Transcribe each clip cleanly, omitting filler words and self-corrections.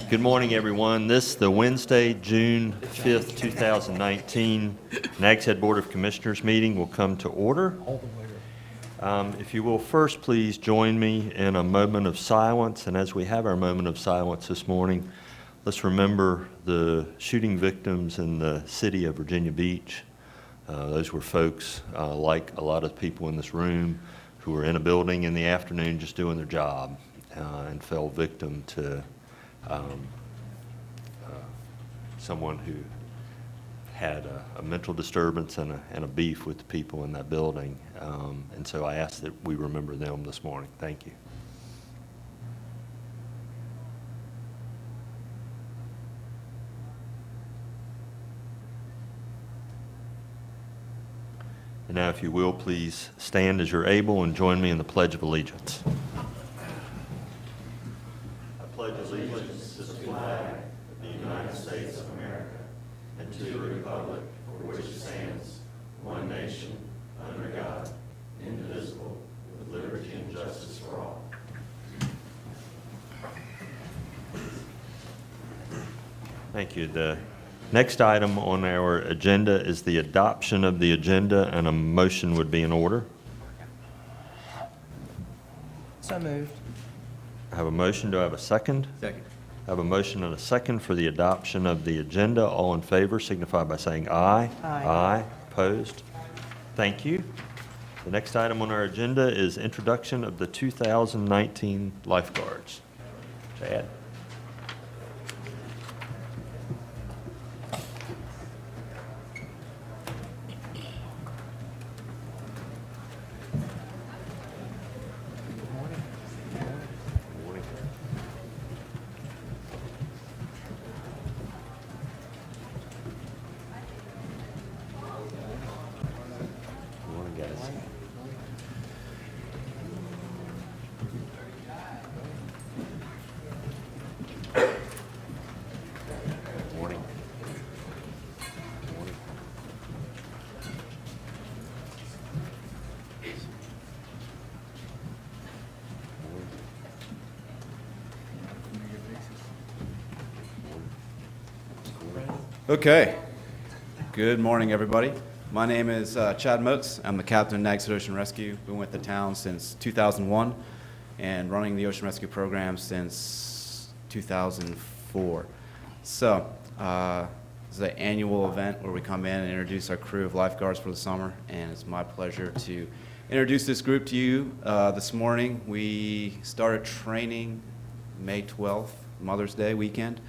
Good morning, everyone. This is the Wednesday, June 5th, 2019 Nags Head Board of Commissioners meeting will come to order. If you will first please join me in a moment of silence. And as we have our moment of silence this morning, let's remember the shooting victims in the city of Virginia Beach. Those were folks like a lot of people in this room who were in a building in the afternoon just doing their job and fell victim to someone who had a mental disturbance and a beef with the people in that building. And so I ask that we remember them this morning. Thank you. And now, if you will, please stand as you're able and join me in the Pledge of Allegiance. I pledge allegiance to the flag of the United States of America and to the republic for which it stands, one nation, under God, indivisible, with liberty and justice for all. Thank you. The next item on our agenda is the adoption of the agenda, and a motion would be in order. So moved. I have a motion. Do I have a second? Second. I have a motion and a second for the adoption of the agenda. All in favor signify by saying aye. Aye. Aye. Opposed? Thank you. The next item on our agenda is introduction of the 2019 lifeguards. Chad? Okay. Good morning, everybody. My name is Chad Motes. I'm the captain of Nags Ocean Rescue. Been with the town since 2001 and running the Ocean Rescue program since 2004. So, this is an annual event where we come in and introduce our crew of lifeguards for the summer, and it's my pleasure to introduce this group to you. This morning, we started training May 12th, Mother's Day weekend,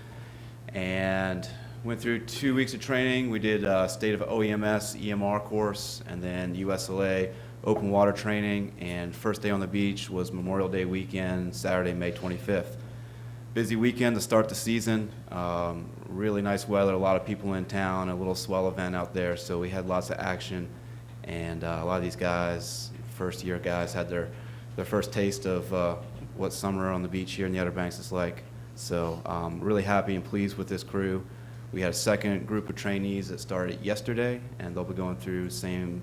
and went through 2 weeks of training. We did state of OEMS, EMR course, and then USLA open water training, and first day on the beach was Memorial Day weekend, Saturday, May 25th. Busy weekend to start the season. Really nice weather, a lot of people in town, a little swell event out there, so we had lots of action, and a lot of these guys, first year guys, had their first taste of what summer on the beach here in the Outer Banks is like. So really happy and pleased with this crew. We had a second group of trainees that started yesterday, and they'll be going through same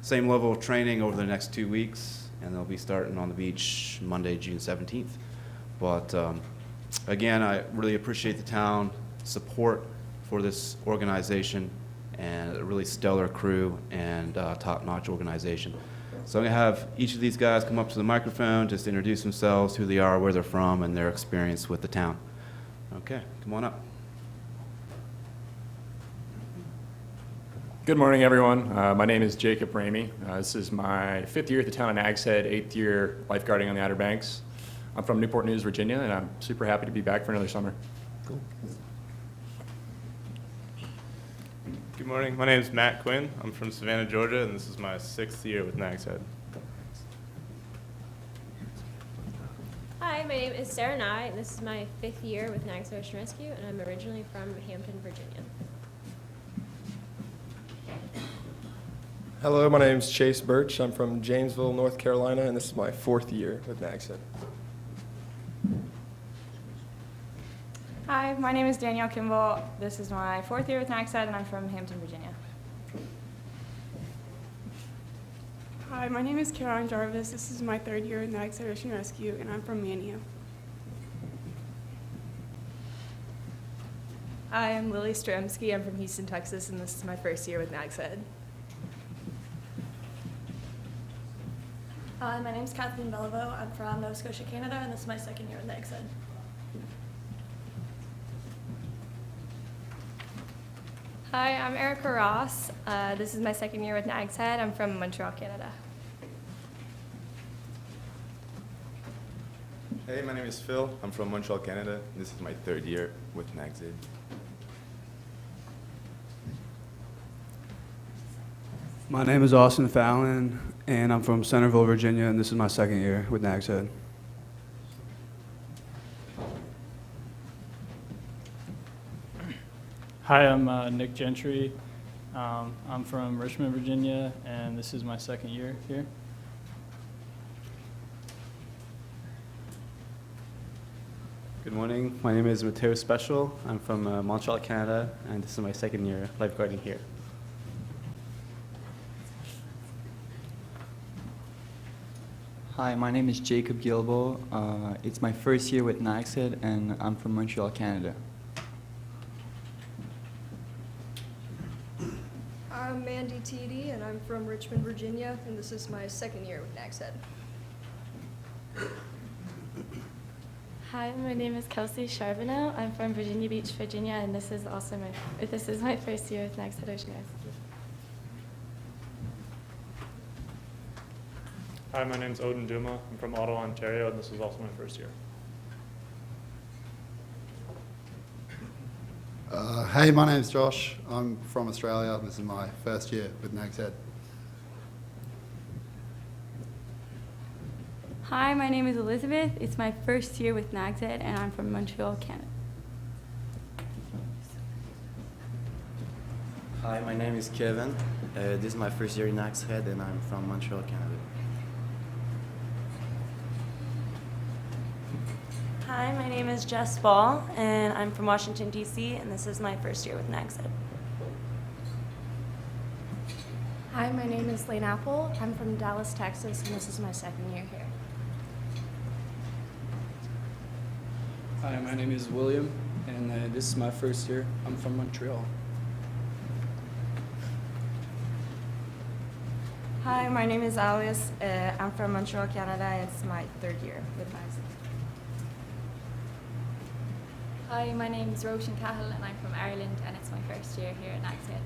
level of training over the next 2 weeks, and they'll be starting on the beach Monday, June 17th. But again, I really appreciate the town support for this organization, and a really stellar crew and top-notch organization. So I'm going to have each of these guys come up to the microphone, just introduce themselves, who they are, where they're from, and their experience with the town. Okay, come on up. Good morning, everyone. My name is Jacob Ramey. This is my 5th year at the town of Nags Head, 8th year lifeguarding on the Outer Banks. I'm from Newport News, Virginia, and I'm super happy to be back for another summer. Cool. Good morning. My name is Matt Quinn. I'm from Savannah, Georgia, and this is my 6th year with Nags Head. Hi, my name is Sarah Nye, and this is my 5th year with Nags Ocean Rescue, and I'm originally from Hampton, Virginia. Hello, my name is Chase Birch. I'm from Janesville, North Carolina, and this is my 4th year with Nags Head. Hi, my name is Danielle Kimball. This is my 4th year with Nags Head, and I'm from Hampton, Virginia. Hi, my name is Caroline Jarvis. This is my 3rd year with Nags Ocean Rescue, and I'm from Mania. Hi, I'm Lily Stremski. I'm from Houston, Texas, and this is my first year with Nags Head. Hi, my name's Kathleen Beliveau. I'm from Nova Scotia, Canada, and this is my second year with Nags Head. Hi, I'm Erica Ross. This is my second year with Nags Head. I'm from Montreal, Canada. Hey, my name is Phil. I'm from Montreal, Canada. This is my third year with Nags Head. My name is Austin Fallon, and I'm from Centerville, Virginia, and this is my second year with Nags Head. Hi, I'm Nick Gentry. I'm from Richmond, Virginia, and this is my second year here. Good morning. My name is Mateo Special. I'm from Montreal, Canada, and this is my second year lifeguarding here. Hi, my name is Jacob Gilbo. It's my first year with Nags Head, and I'm from Montreal, Canada. I'm Mandy Teedy, and I'm from Richmond, Virginia, and this is my second year with Nags Head. Hi, my name is Kelsey Charbonneau. I'm from Virginia Beach, Virginia, and this is my first year with Nags Head Ocean Rescue. Hi, my name's Odin Duma. I'm from Ottawa, Ontario, and this is also my first year. Hey, my name's Josh. I'm from Australia. This is my first year with Nags Head. Hi, my name is Elizabeth. It's my first year with Nags Head, and I'm from Montreal, Canada. Hi, my name is Kevin. This is my first year in Nags Head, and I'm from Montreal, Canada. Hi, my name is Jess Ball, and I'm from Washington, D.C., and this is my first year with Nags Head. Hi, my name is Lane Apple. I'm from Dallas, Texas, and this is my second year here. Hi, my name is William, and this is my first year. I'm from Montreal. Hi, my name is Alice. I'm from Montreal, Canada, and it's my third year with Nags Head. Hi, my name is Roshan Cahill, and I'm from Ireland, and it's my first year here at Nags Head.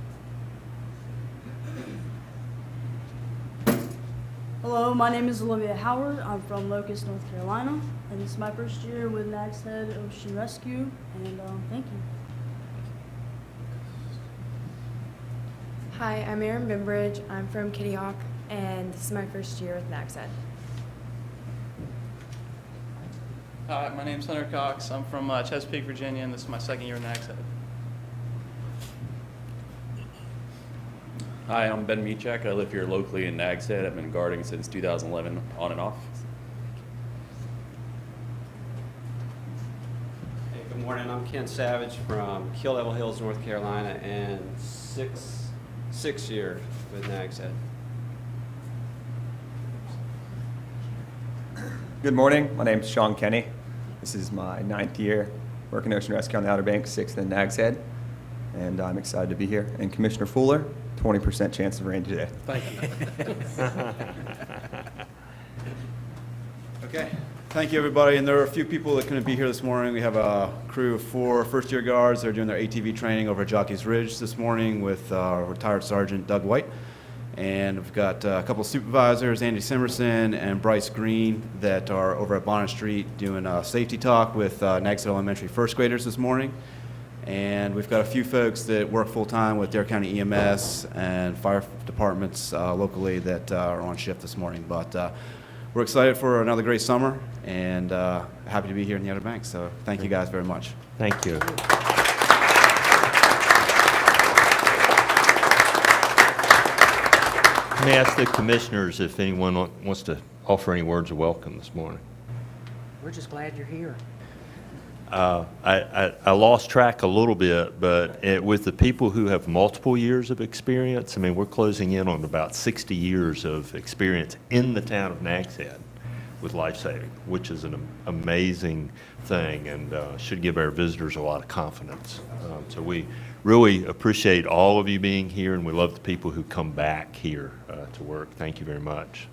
Hello, my name is Olivia Howard. I'm from Locust, North Carolina, and this is my first year with Nags Head Ocean Rescue, and thank you. Hi, I'm Erin Bimbridge. I'm from Kitty Hawk, and this is my first year with Nags Head. Hi, my name's Hunter Cox. I'm from Chesapeake, Virginia, and this is my second year with Nags Head. Hi, I'm Ben Michak. I live here locally in Nags Head. I've been guarding since 2011, on and off. Hey, good morning. I'm Ken Savage from Kill Devil Hills, North Carolina, and six year with Nags Head. Good morning. My name is Sean Kenny. This is my 9th year working Ocean Rescue on the Outer Banks, 6th in Nags Head, and I'm excited to be here. And Commissioner Fuller, 20% chance of rain today. Thank you. Okay. Thank you, everybody. And there are a few people that couldn't be here this morning. We have a crew of 4 first-year guards. They're doing their ATV training over at Jockey's Ridge this morning with retired Sergeant Doug White. And we've got a couple of supervisors, Andy Simerson and Bryce Green, that are over at Bonnet Street doing a safety talk with Nags Head Elementary first graders this morning. And we've got a few folks that work full-time with Dare County EMS and fire departments locally that are on shift this morning. But we're excited for another great summer and happy to be here in the Outer Banks. So thank you guys very much. Thank you. Let me ask the commissioners if anyone wants to offer any words of welcome this morning. We're just glad you're here. I lost track a little bit, but with the people who have multiple years of experience, I mean, we're closing in on about 60 years of experience in the town of Nags Head. with life-saving, which is an amazing thing and should give our visitors a lot of confidence. So we really appreciate all of you being here, and we love the people who come back here to work. Thank you very much.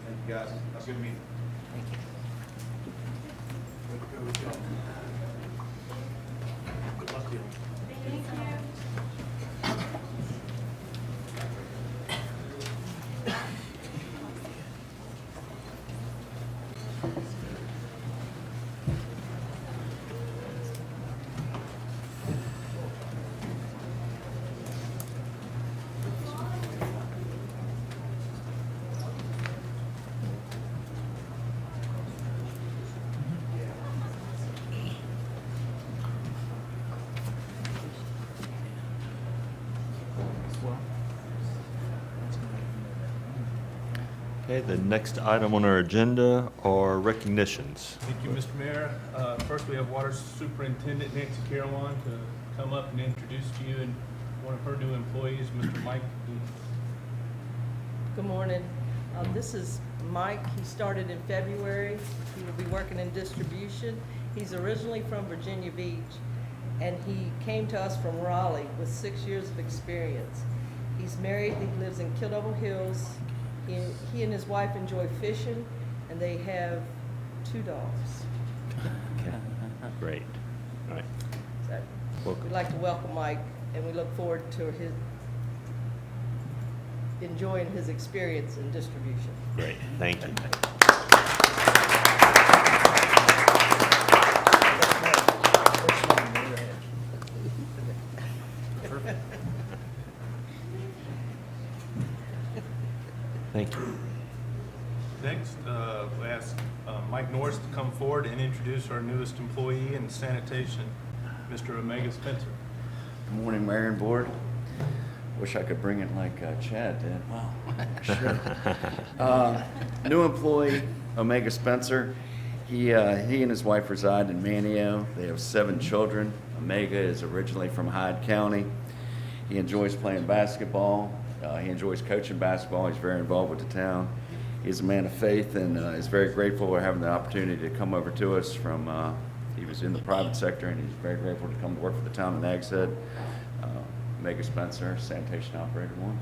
Thank you, guys. Have a good meeting. Okay, the next item on our agenda are recognitions. Thank you, Mr. Mayor. First, we have Water Superintendent Nancy Caroline to come up and introduce to you and one of her new employees, Mr. Mike. Good morning. This is Mike. He started in February. He will be working in distribution. He's originally from Virginia Beach, and he came to us from Raleigh with 6 years of experience. He's married. He lives in Kill Devil Hills. He and his wife enjoy fishing, and they have 2 dogs. Great. All right. So Welcome. we'd like to welcome Mike, and we look forward to his enjoying his experience in distribution. Great. Thank you. Thank you. Next, we ask Mike Norris to come forward and introduce our newest employee in sanitation, Mr. Omega Spencer. Good morning, Mayor and Board. Wish I could bring it like Chad did. Wow. Sure. New employee, Omega Spencer. He and his wife reside in Manio. They have 7 children. Omega is originally from Hyde County. He enjoys playing basketball. He enjoys coaching basketball. He's very involved with the town. He's a man of faith and is very grateful for having the opportunity to come over to us from, he was in the private sector, and he's very grateful to come to work for the town of Nags Head. Omega Spencer, Sanitation Operator 1.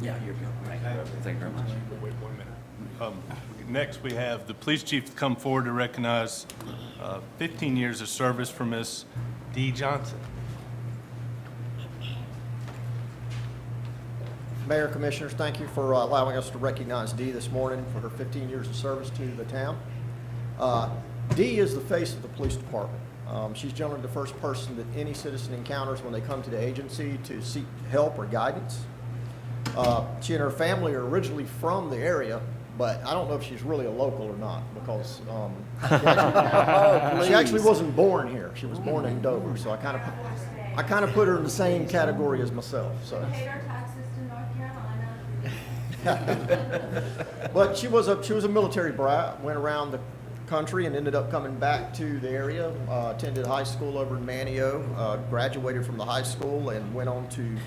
Yeah, you're good. Thank you very much. Wait 1 minute. Next, we have the police chief to come forward to recognize 15 years of service for Miss Dee Johnson. Mayor, Commissioners, thank you for allowing us to recognize Dee this morning for her 15 years of service to the town. Dee is the face of the police department. She's generally the first person that any citizen encounters when they come to the agency to seek help or guidance. She and her family are originally from the area, but I don't know if she's really a local or not, because she actually wasn't born here. She was born in Dover, so I kind of put her in the same category as myself. So. But she was a military brat. Went around the country and ended up coming back to the area. Attended high school over in Manio. Graduated from the high school and went on to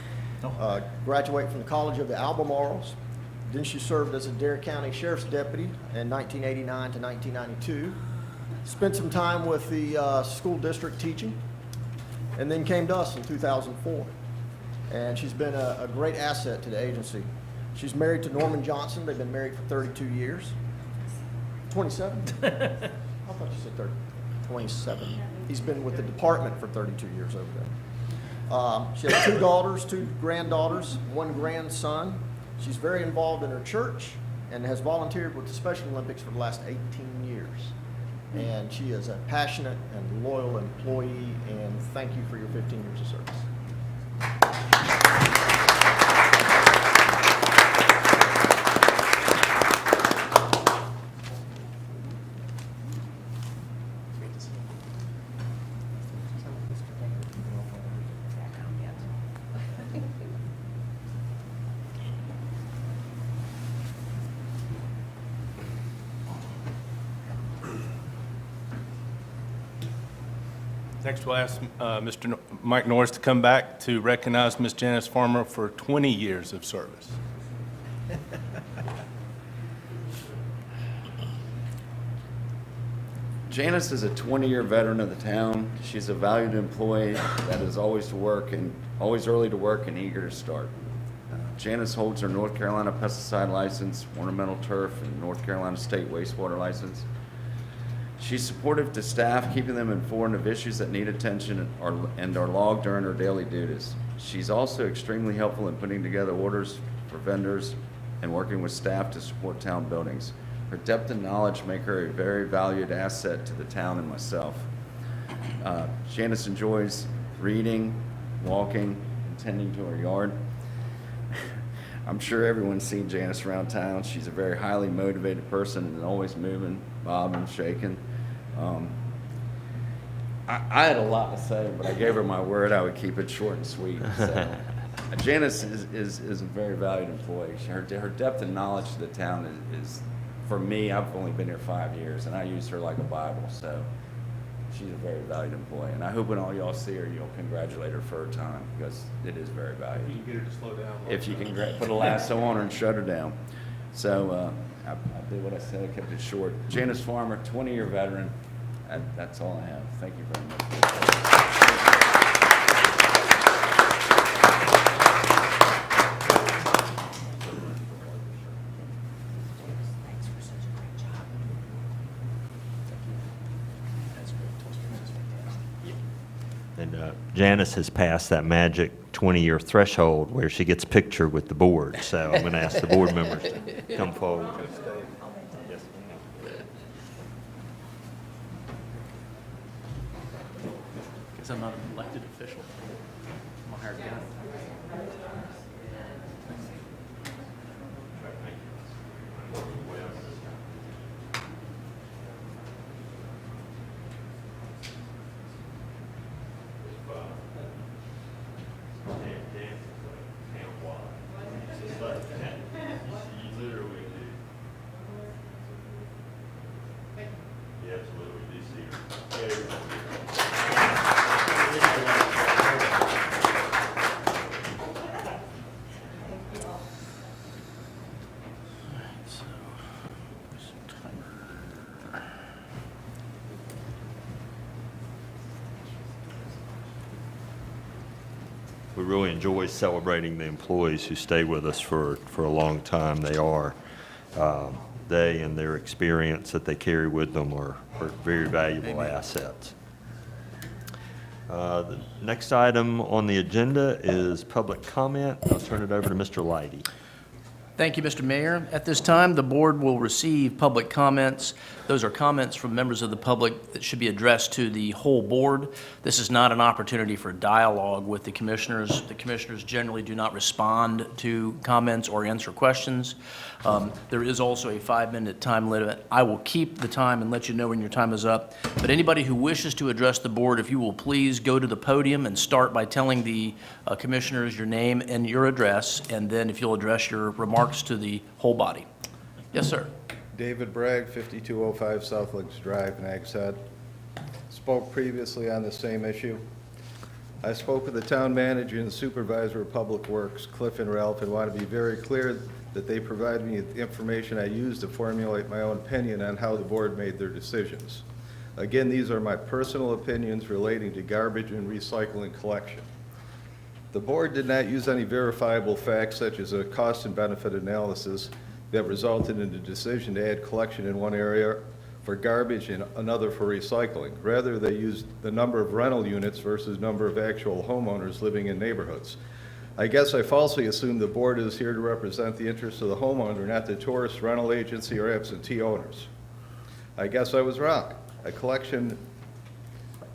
graduate from the College of the Albemarles. Then she served as a Dare County Sheriff's Deputy in 1989 to 1992. Spent some time with the school district teaching, and then came to us in 2004. And she's been a great asset to the agency. She's married to Norman Johnson. They've been married for 32 years. 27? I thought you said 30. 27. He's been with the department for 32 years over there. She has 2 daughters, 2 granddaughters, 1 grandson. She's very involved in her church and has volunteered with the Special Olympics for the last 18 years. And she is a passionate and loyal employee, and thank you for your 15 years of service. Next, we'll ask Mr. Mike Norris to come back to recognize Ms. Janice Farmer for 20 years of service. Janice is a 20-year veteran of the town. She's a valued employee that is always early to work and eager to start. Janice holds her North Carolina pesticide license, ornamental turf, and North Carolina state wastewater license. She's supportive to staff, keeping them informed of issues that need attention and are logged during her daily duties. She's also extremely helpful in putting together orders for vendors and working with staff to support town buildings. Her depth and knowledge make her a very valued asset to the town and myself. Janice enjoys reading, walking, and tending to her yard. I'm sure everyone's seen Janice around town. She's a very highly motivated person and always moving, bobbing, shaking. I had a lot to say, but I gave her my word I would keep it short and sweet. So, Janice is a very valued employee. Her depth and knowledge of the town is, for me, I've only been here 5 years, and I use her like a Bible. So she's a very valued employee, and I hope when all y'all see her, you'll congratulate her for her time, because it is very valued. You can get her to slow down. If you can put a lasso on her and shut her down. So I did what I said. I kept it short. Janice Farmer, 20-year veteran. That's all I have. Thank you very much. And Janice has passed that magic 20-year threshold where she gets pictured with the board. So I'm going to ask the board members to come forward. Yes, ma'am. Guess I'm not an elected official. I'm a hired gun. We really enjoy celebrating the employees who stay with us for a long time. They and their experience that they carry with them are very valuable assets. The next item on the agenda is public comment. I'll turn it over to Mr. Leidy. Thank you, Mr. Mayor. At this time, the board will receive public comments. Those are comments from members of the public that should be addressed to the whole board. This is not an opportunity for dialogue with the commissioners. The commissioners generally do not respond to comments or answer questions. There is also a 5-minute time limit. I will keep the time and let you know when your time is up. But anybody who wishes to address the board, if you will please go to the podium and start by telling the commissioners your name and your address, and then if you'll address your remarks to the whole body. Yes, sir. David Bragg, 5205 South Lakes Drive, Nags Head. Spoke previously on the same issue. I spoke with the town manager and the supervisor of public works, Cliff and Ralph, and want to be very clear that they provided me with the information I used to formulate my own opinion on how the board made their decisions. Again, these are my personal opinions relating to garbage and recycling collection. The board did not use any verifiable facts such as a cost and benefit analysis that resulted in the decision to add collection in one area for garbage and another for recycling. Rather, they used the number of rental units versus number of actual homeowners living in neighborhoods. I guess I falsely assumed the board is here to represent the interests of the homeowner, not the tourist, rental agency, or absentee owners. I guess I was wrong.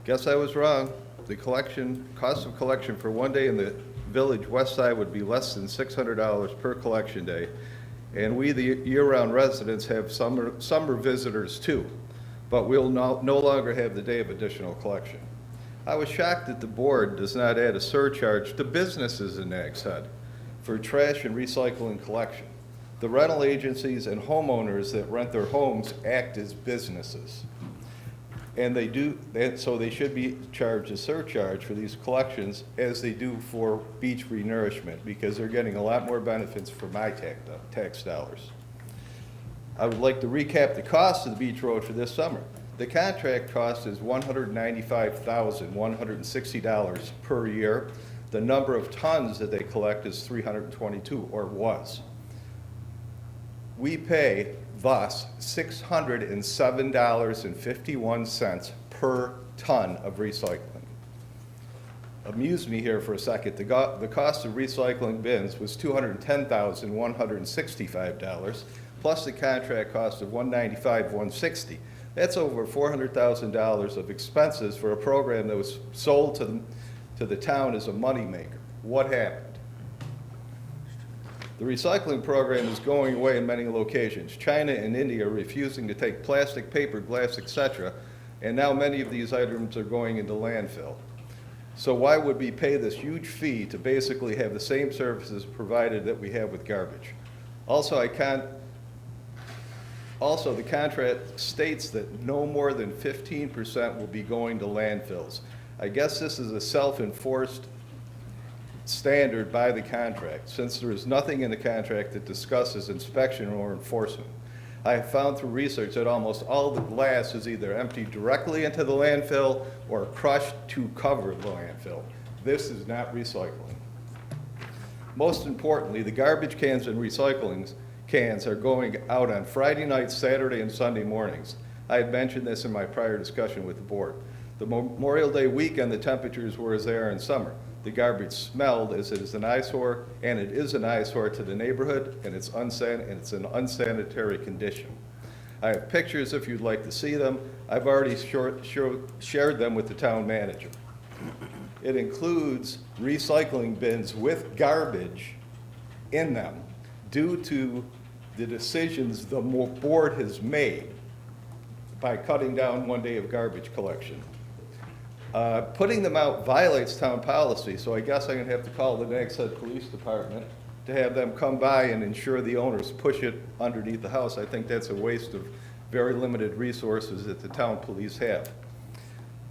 Guess I was wrong. The cost of collection for one day in the village west side would be less than $600 per collection day. And we, the year-round residents, have summer visitors too, but we'll no longer have the day of additional collection. I was shocked that the board does not add a surcharge to businesses in Nags Head for trash and recycling collection. The rental agencies and homeowners that rent their homes act as businesses. And so they should be charged a surcharge for these collections as they do for beach renourishment, because they're getting a lot more benefits for my tax dollars. I would like to recap the cost of the beach road for this summer. The contract cost is $195,160 per year. The number of tons that they collect is 322, or was. We pay, thus, $607.51 per ton of recycling. Amuse me here for a second. The cost of recycling bins was $210,165, plus the contract cost of $195,160. That's over $400,000 of expenses for a program that was sold to the town as a moneymaker. What happened? The recycling program is going away in many locations. China and India are refusing to take plastic, paper, glass, etc., and now many of these items are going into landfill. So why would we pay this huge fee to basically have the same services provided that we have with garbage? Also, the contract states that no more than 15% will be going to landfills. I guess this is a self-enforced standard by the contract, since there is nothing in the contract that discusses inspection or enforcement. I have found through research that almost all the glass is either emptied directly into the landfill or crushed to cover the landfill. This is not recycling. Most importantly, the garbage cans and recycling cans are going out on Friday nights, Saturday, and Sunday mornings. I had mentioned this in my prior discussion with the board. The Memorial Day weekend, the temperatures were as they are in summer. The garbage smelled as it is an eyesore, and it is an eyesore to the neighborhood, and it's an unsanitary condition. I have pictures if you'd like to see them. I've already shared them with the town manager. It includes recycling bins with garbage in them due to the decisions the board has made by cutting down one day of garbage collection. Putting them out violates town policy, so I guess I'm gonna have to call the Nags Head Police Department to have them come by and ensure the owners push it underneath the house. I think that's a waste of very limited resources that the town police have.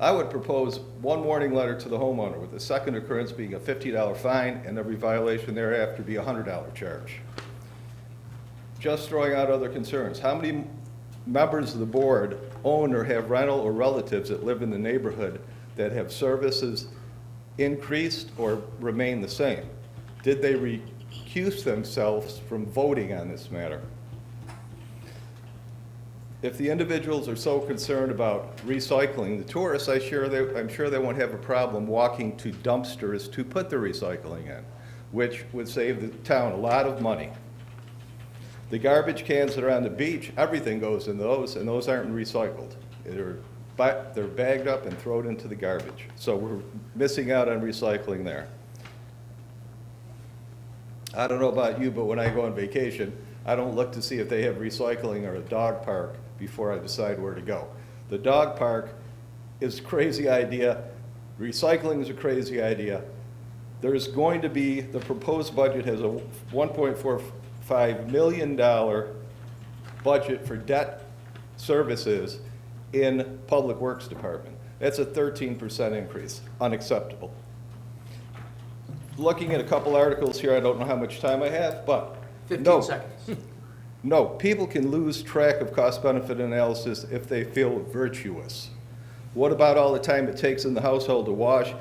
I would propose one warning letter to the homeowner, with the second occurrence being a $50 fine and every violation thereafter be a $100 charge. Just throwing out other concerns. How many members of the board own or have rental or relatives that live in the neighborhood that have services increased or remain the same? Did they recuse themselves from voting on this matter? If the individuals are so concerned about recycling, the tourists, I'm sure they won't have a problem walking to dumpsters to put the recycling in, which would save the town a lot of money. The garbage cans that are on the beach, everything goes in those, and those aren't recycled. They're bagged up and thrown into the garbage. So we're missing out on recycling there. I don't know about you, but when I go on vacation, I don't look to see if they have recycling or a dog park before I decide where to go. The dog park is a crazy idea. Recycling is a crazy idea. There's going to be, the proposed budget has a $1.45 million budget for debt services in Public Works Department. That's a 13% increase, unacceptable. Looking at a couple articles here, I don't know how much time I have, but 15 seconds. No, people can lose track of cost-benefit analysis if they feel virtuous. What about all the time it takes in the household to wash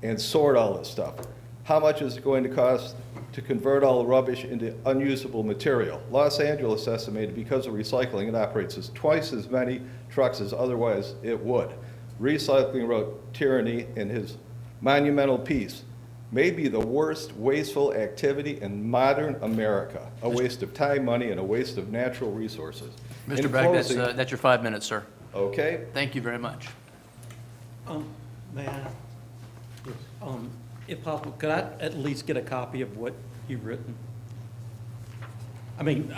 and sort all this stuff? How much is it going to cost to convert all the rubbish into unusable material? Los Angeles estimated because of recycling, it operates as twice as many trucks as otherwise it would. Recycling wrote Tyranny in his monumental piece, may be the worst wasteful activity in modern America. A waste of time, money, and a waste of natural resources. Mr. Bragg, that's your 5 minutes, sir. Okay. Thank you very much. May I? If possible, could I at least get a copy of what you've written? I mean,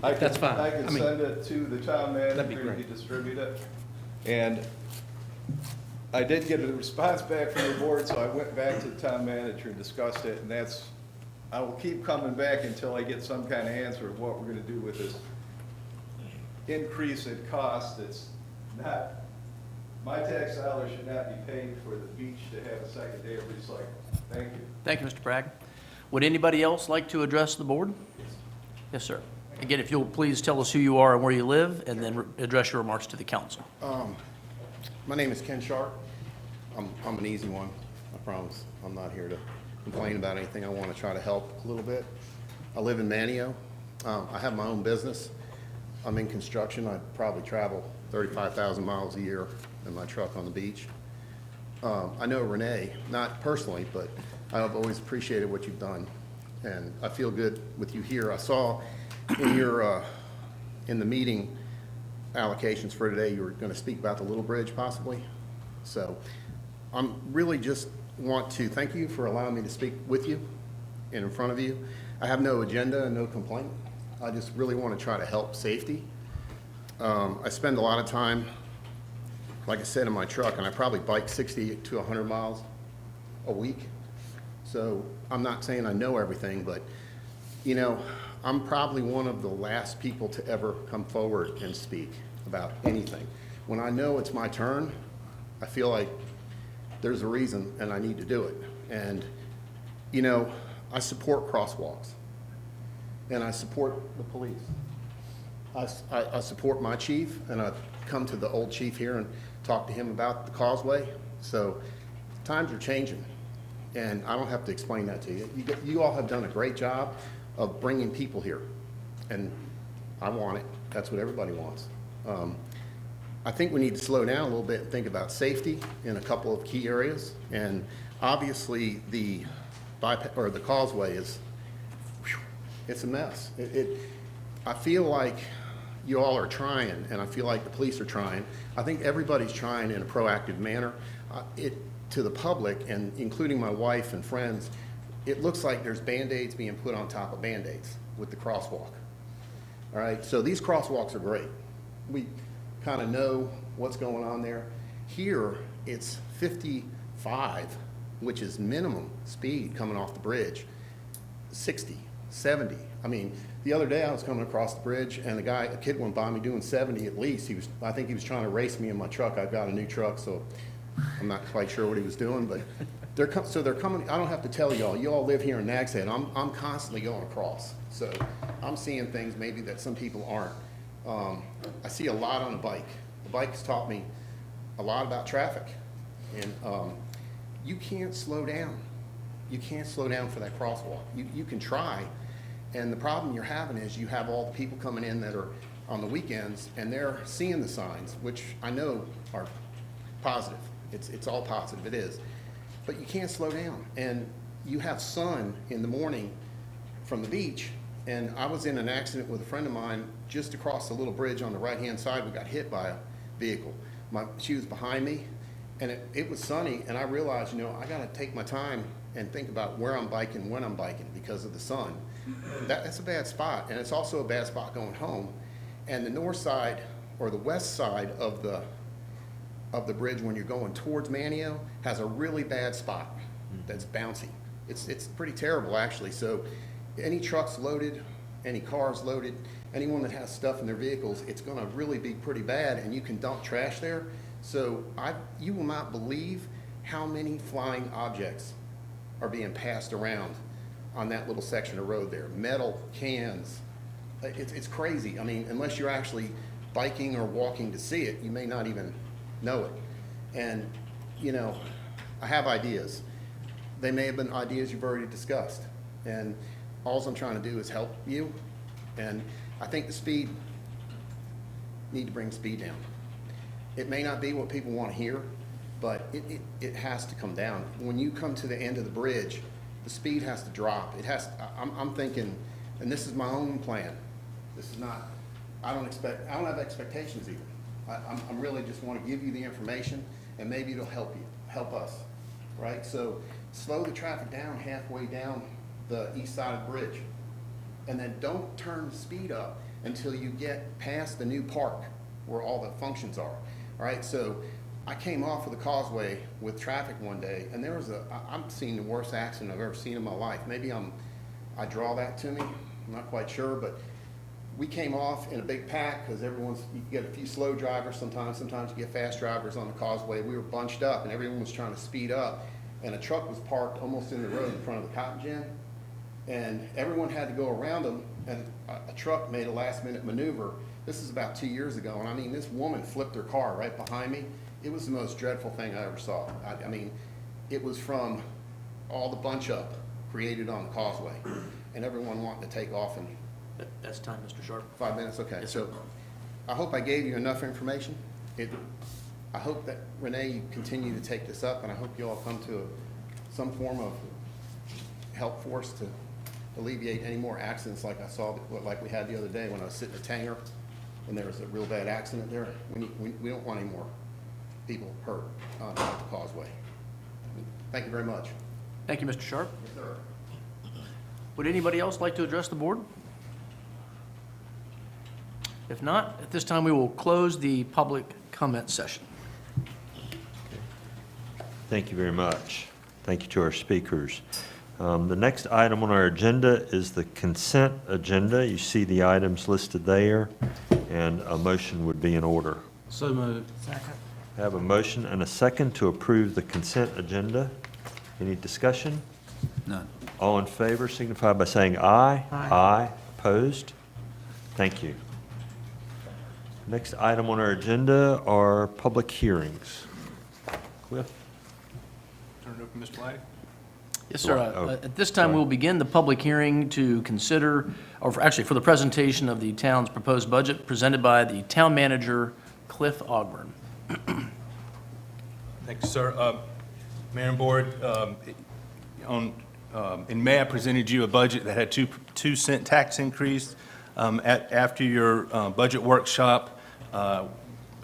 that's fine. I can mean, send it to the town that'd be manager to great. distribute it. And I did get a response back from the board, so I went back to the town manager and discussed it, and I will keep coming back until I get some kind of answer of what we're gonna do with this increase in cost that's not, my tax dollars should not be paid for the beach to have a second day of recycling. Thank you. Thank you, Mr. Bragg. Would anybody else like to address the board? Yes, sir. Again, if you'll please tell us who you are and where you live, and then address your remarks to the council. My name is Ken Sharp. I'm an easy one, I promise. I'm not here to complain about anything. I want to try to help a little bit. I live in Manio. I have my own business. I'm in construction. I probably travel 35,000 miles a year in my truck on the beach. I know Renee, not personally, but I've always appreciated what you've done, and I feel good with you here. I saw in your in the meeting allocations for today, you were going to speak about the Little Bridge possibly. So I'm really just want to thank you for allowing me to speak with you and in front of you. I have no agenda and no complaint. I just really want to try to help safety. I spend a lot of time, like I said, in my truck, and I probably bike 60 to 100 miles a week. So I'm not saying I know everything, but you know, I'm probably one of the last people to ever come forward and speak about anything. When I know it's my turn, I feel like there's a reason and I need to do it. And you know, I support crosswalks and I support the police. I support my chief, and I've come to the old chief here and talked to him about the causeway. So times are changing, and I don't have to explain that to you. You all have done a great job of bringing people here, and I want it. That's what everybody wants. I think we need to slow down a little bit and think about safety in a couple of key areas. And obviously, the causeway is, it's a mess. I feel like you all are trying, and I feel like the police are trying. I think everybody's trying in a proactive manner. To the public, and including my wife and friends, it looks like there's Band-Aids being put on top of Band-Aids with the crosswalk. All right, so these crosswalks are great. We kind of know what's going on there. Here, it's 55, which is minimum speed coming off the bridge, 60, 70. I mean, the other day I was coming across the bridge and a kid went by me doing 70 at least. I think he was trying to race me in my truck. I've got a new truck, so I'm not quite sure what he was doing, but they're coming. I don't have to tell y'all. You all live here in Nags Head. I'm constantly going across, so I'm seeing things maybe that some people aren't. I see a lot on a bike. The bike has taught me a lot about traffic, and you can't slow down. You can't slow down for that crosswalk. You can try, and the problem you're having is you have all the people coming in that are on the weekends, and they're seeing the signs, which I know are positive. It's all positive, it is. But you can't slow down. And you have sun in the morning from the beach, and I was in an accident with a friend of mine just across the little bridge on the right-hand side. We got hit by a vehicle. She was behind me, and it was sunny, and I realized, you know, I gotta take my time and think about where I'm biking, when I'm biking, because of the sun. That's a bad spot, and it's also a bad spot going home. And the north side, or the west side of the bridge when you're going towards Manio has a really bad spot that's bouncy. It's pretty terrible, actually. So any trucks loaded, any cars loaded, anyone that has stuff in their vehicles, it's gonna really be pretty bad, and you can dump trash there. So you will not believe how many flying objects are being passed around on that little section of road there. Metal, cans, it's crazy. I mean, unless you're actually biking or walking to see it, you may not even know it. And, you know, I have ideas. They may have been ideas you've already discussed. And all I'm trying to do is help you. And I think need to bring speed down. It may not be what people want to hear, but it has to come down. When you come to the end of the bridge, the speed has to drop. I'm thinking, and this is my own plan. This is not, I don't have expectations either. I'm really just want to give you the information, and maybe it'll help us, right? So slow the traffic down halfway down the east side of the bridge, and then don't turn the speed up until you get past the new park where all the functions are, all right? So I came off of the causeway with traffic one day, and I'm seeing the worst accident I've ever seen in my life. Maybe I draw that to me, I'm not quite sure, but we came off in a big pack because you get a few slow drivers sometimes you get fast drivers on the causeway. We were bunched up and everyone was trying to speed up, and a truck was parked almost in the road in front of the cotton gin, and everyone had to go around them, and a truck made a last minute maneuver. This is about 2 years ago, and I mean, this woman flipped her car right behind me. It was the most dreadful thing I ever saw. I mean, it was from all the bunch up created on the causeway, and everyone wanting to take off in That's time, Mr. Sharp. 5 minutes, okay. Yes, So sir. I hope I gave you enough information. I hope that, Renee, you continue to take this up, and I hope you all come to some form of help for us to alleviate any more accidents like I saw, like we had the other day when I was sitting in a Tanger, and there was a real bad accident there. We don't want any more people hurt on the causeway. Thank you very much. Thank you, Mr. Sharp. Yes, sir. Would anybody else like to address the board? If not, at this time, we will close the public comment session. Thank you very much. Thank you to our speakers. The next item on our agenda is the consent agenda. You see the items listed there, and a motion would be in order. So moved. Second. I have a motion and a second to approve the consent agenda. Any discussion? None. All in favor signify by saying aye. Aye. Aye. Opposed? Thank you. Next item on our agenda are public hearings. Cliff? Turn it over to Mr. White. Yes, sir. Oh, At this time, sorry. we'll begin the public hearing to consider, actually, for the presentation of the town's proposed budget presented by the town manager, Cliff Ogburn. Thank you, sir. Mayor and Board, in May, I presented you a budget that had 2-cent tax increase. After your budget workshop, I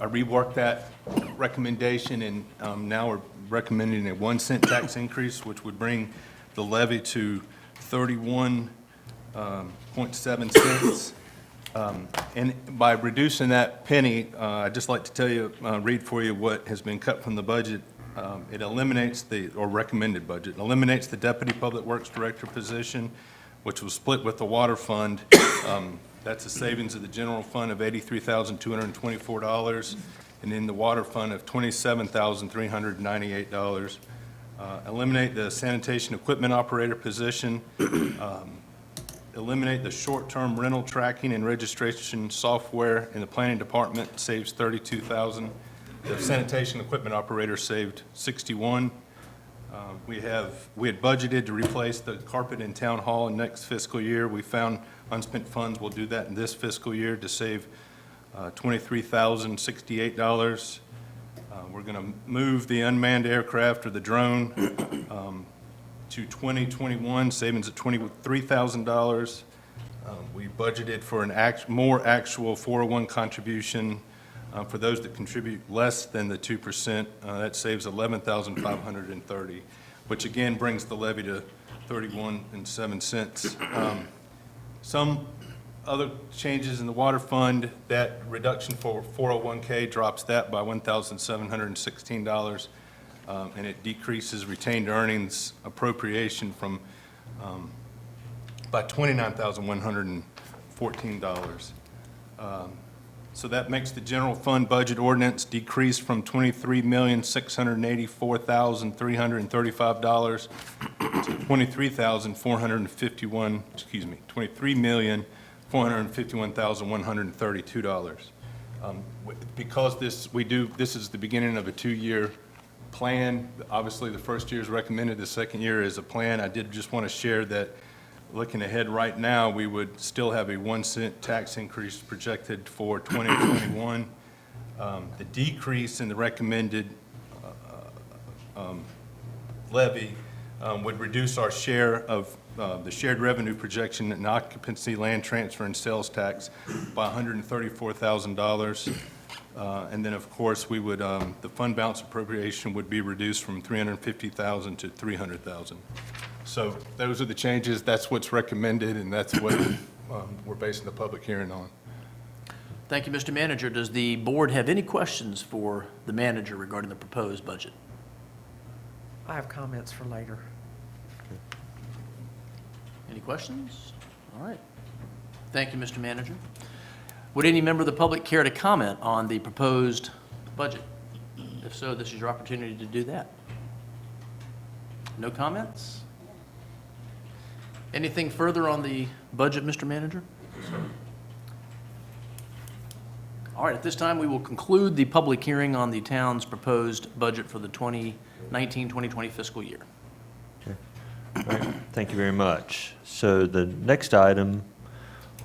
reworked that recommendation, and now we're recommending a 1-cent tax increase, which would bring the levy to 31.7 cents. And by reducing that penny, I'd just like to tell you, read for you what has been cut from the budget. It eliminates or recommended budget, eliminates the Deputy Public Works Director position, which was split with the Water Fund. That's a savings of the general fund of $83,224, and in the Water Fund of $27,398. Eliminate the Sanitation Equipment Operator position. Eliminate the short-term rental tracking and registration software in the planning department, saves $32,000. The sanitation equipment operator saved $61,000. We had budgeted to replace the carpet in town hall in next fiscal year. We found unspent funds. We'll do that in this fiscal year to save $23,068. We're going to move the unmanned aircraft or the drone to 2021, savings of $23,000. We budgeted for more actual 401 contribution for those that contribute less than the 2%. That saves $11,530, which again brings the levy to 31.7 cents. Some other changes in the water fund, that reduction for 401K drops that by $1,716. And it decreases retained earnings appropriation from by $29,114. So that makes the general fund budget ordinance decrease from $23,684,335 to $23,451,132. Because this is the beginning of a 2-year plan. Obviously, the first year is recommended, the second year is a plan. I did just want to share that looking ahead right now, we would still have a 1-cent tax increase projected for 2021. The decrease in the recommended levy would reduce our share of the shared revenue projection and occupancy, land transfer, and sales tax by $134,000. And then, of course, we would, the fund balance appropriation would be reduced from $350,000 to $300,000. So those are the changes. That's what's recommended, and that's what we're basing the public hearing on. Thank you, Mr. Manager. Does the board have any questions for the manager regarding the proposed budget? I have comments for later. Any questions? All right. Thank you, Mr. Manager. Would any member of the public care to comment on the proposed budget? If so, this is your opportunity to do that. No comments? Anything further on the budget, Mr. Manager? All right, at this time, we will conclude the public hearing on the town's proposed budget for the 2019-2020 fiscal year. All right, thank you very much. So the next item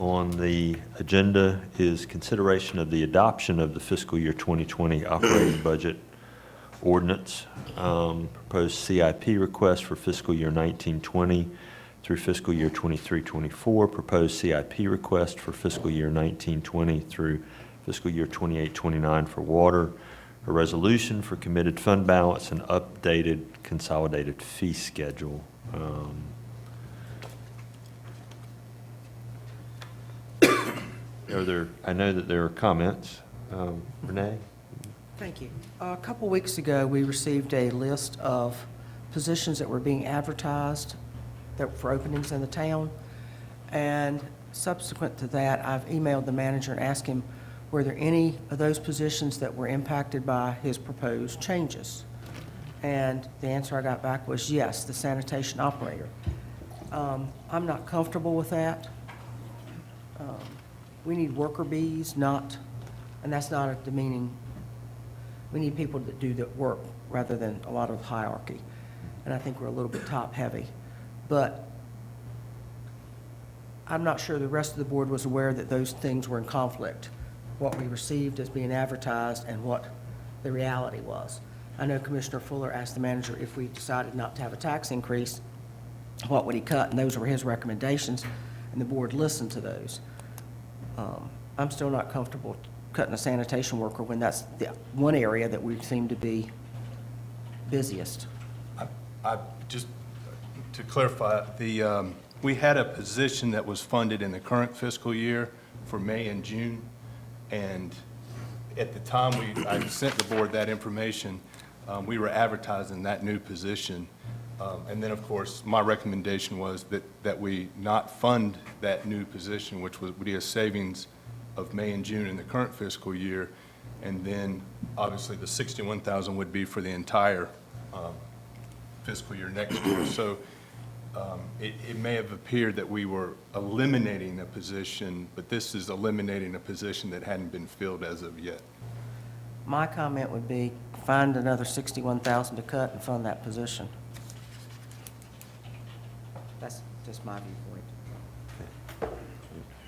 on the agenda is consideration of the adoption of the fiscal year 2020 operating budget ordinance, proposed CIP request for fiscal year 1920 through fiscal year 23-24, proposed CIP request for fiscal year 1920 through fiscal year 28-29 for water, a resolution for committed fund balance, and updated consolidated fee schedule. I know that there are comments. Renee? Thank you. A couple weeks ago, we received a list of positions that were being advertised for openings in the town. And subsequent to that, I've emailed the manager and asked him, were there any of those positions that were impacted by his proposed changes? And the answer I got back was yes, the sanitation operator. I'm not comfortable with that. We need worker bees, and that's not a demeaning. We need people that do the work rather than a lot of hierarchy. And I think we're a little bit top-heavy. But I'm not sure the rest of the board was aware that those things were in conflict, what we received as being advertised and what the reality was. I know Commissioner Fuller asked the manager if we decided not to have a tax increase, what would he cut? And those were his recommendations, and the board listened to those. I'm still not comfortable cutting a sanitation worker when that's the one area that we seem to be busiest. I just, to clarify, we had a position that was funded in the current fiscal year for May and June, and at the time I sent the board that information, we were advertising that new position. And then, of course, my recommendation was that we not fund that new position, which would be a savings of May and June in the current fiscal year, and then obviously the $61,000 would be for the entire fiscal year next year. So it may have appeared that we were eliminating a position, but this is eliminating a position that hadn't been filled as of yet. My comment would be find another $61,000 to cut and fund that position. That's just my viewpoint.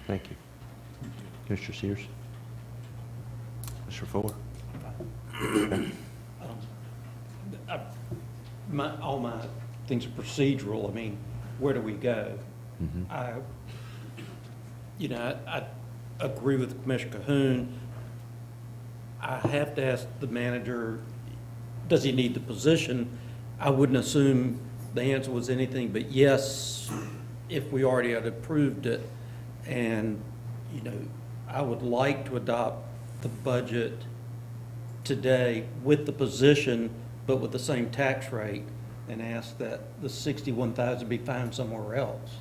Thank you. Commissioner Sears? Mr. Fuller? Okay. All my things are procedural. I mean, where do we go? Mhm. I agree with Commissioner Cahoon. I have to ask the manager, does he need the position? I wouldn't assume the answer was anything but yes, if we already had approved it. And, I would like to adopt the budget today with the position, but with the same tax rate, and ask that the $61,000 be found somewhere else.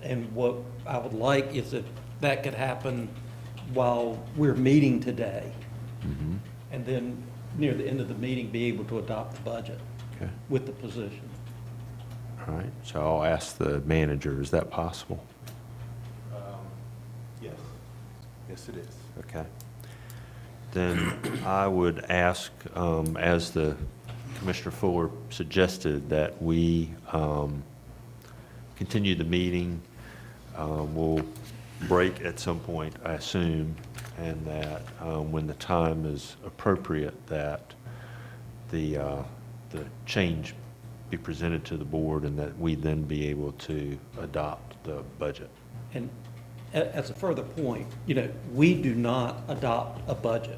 And what I would like is if that could happen while we're meeting today. Mm-hmm. And then near the end of the meeting, be able to adopt the budget Okay. with the position. All right, so I'll ask the manager, is that possible? Yes. Yes, it is. Okay. Then I would ask, as the Commissioner Fuller suggested, that we continue the meeting. We'll break at some point, I assume, and that when the time is appropriate, that the change be presented to the board and that we then be able to adopt the budget. And as a further point, we do not adopt a budget.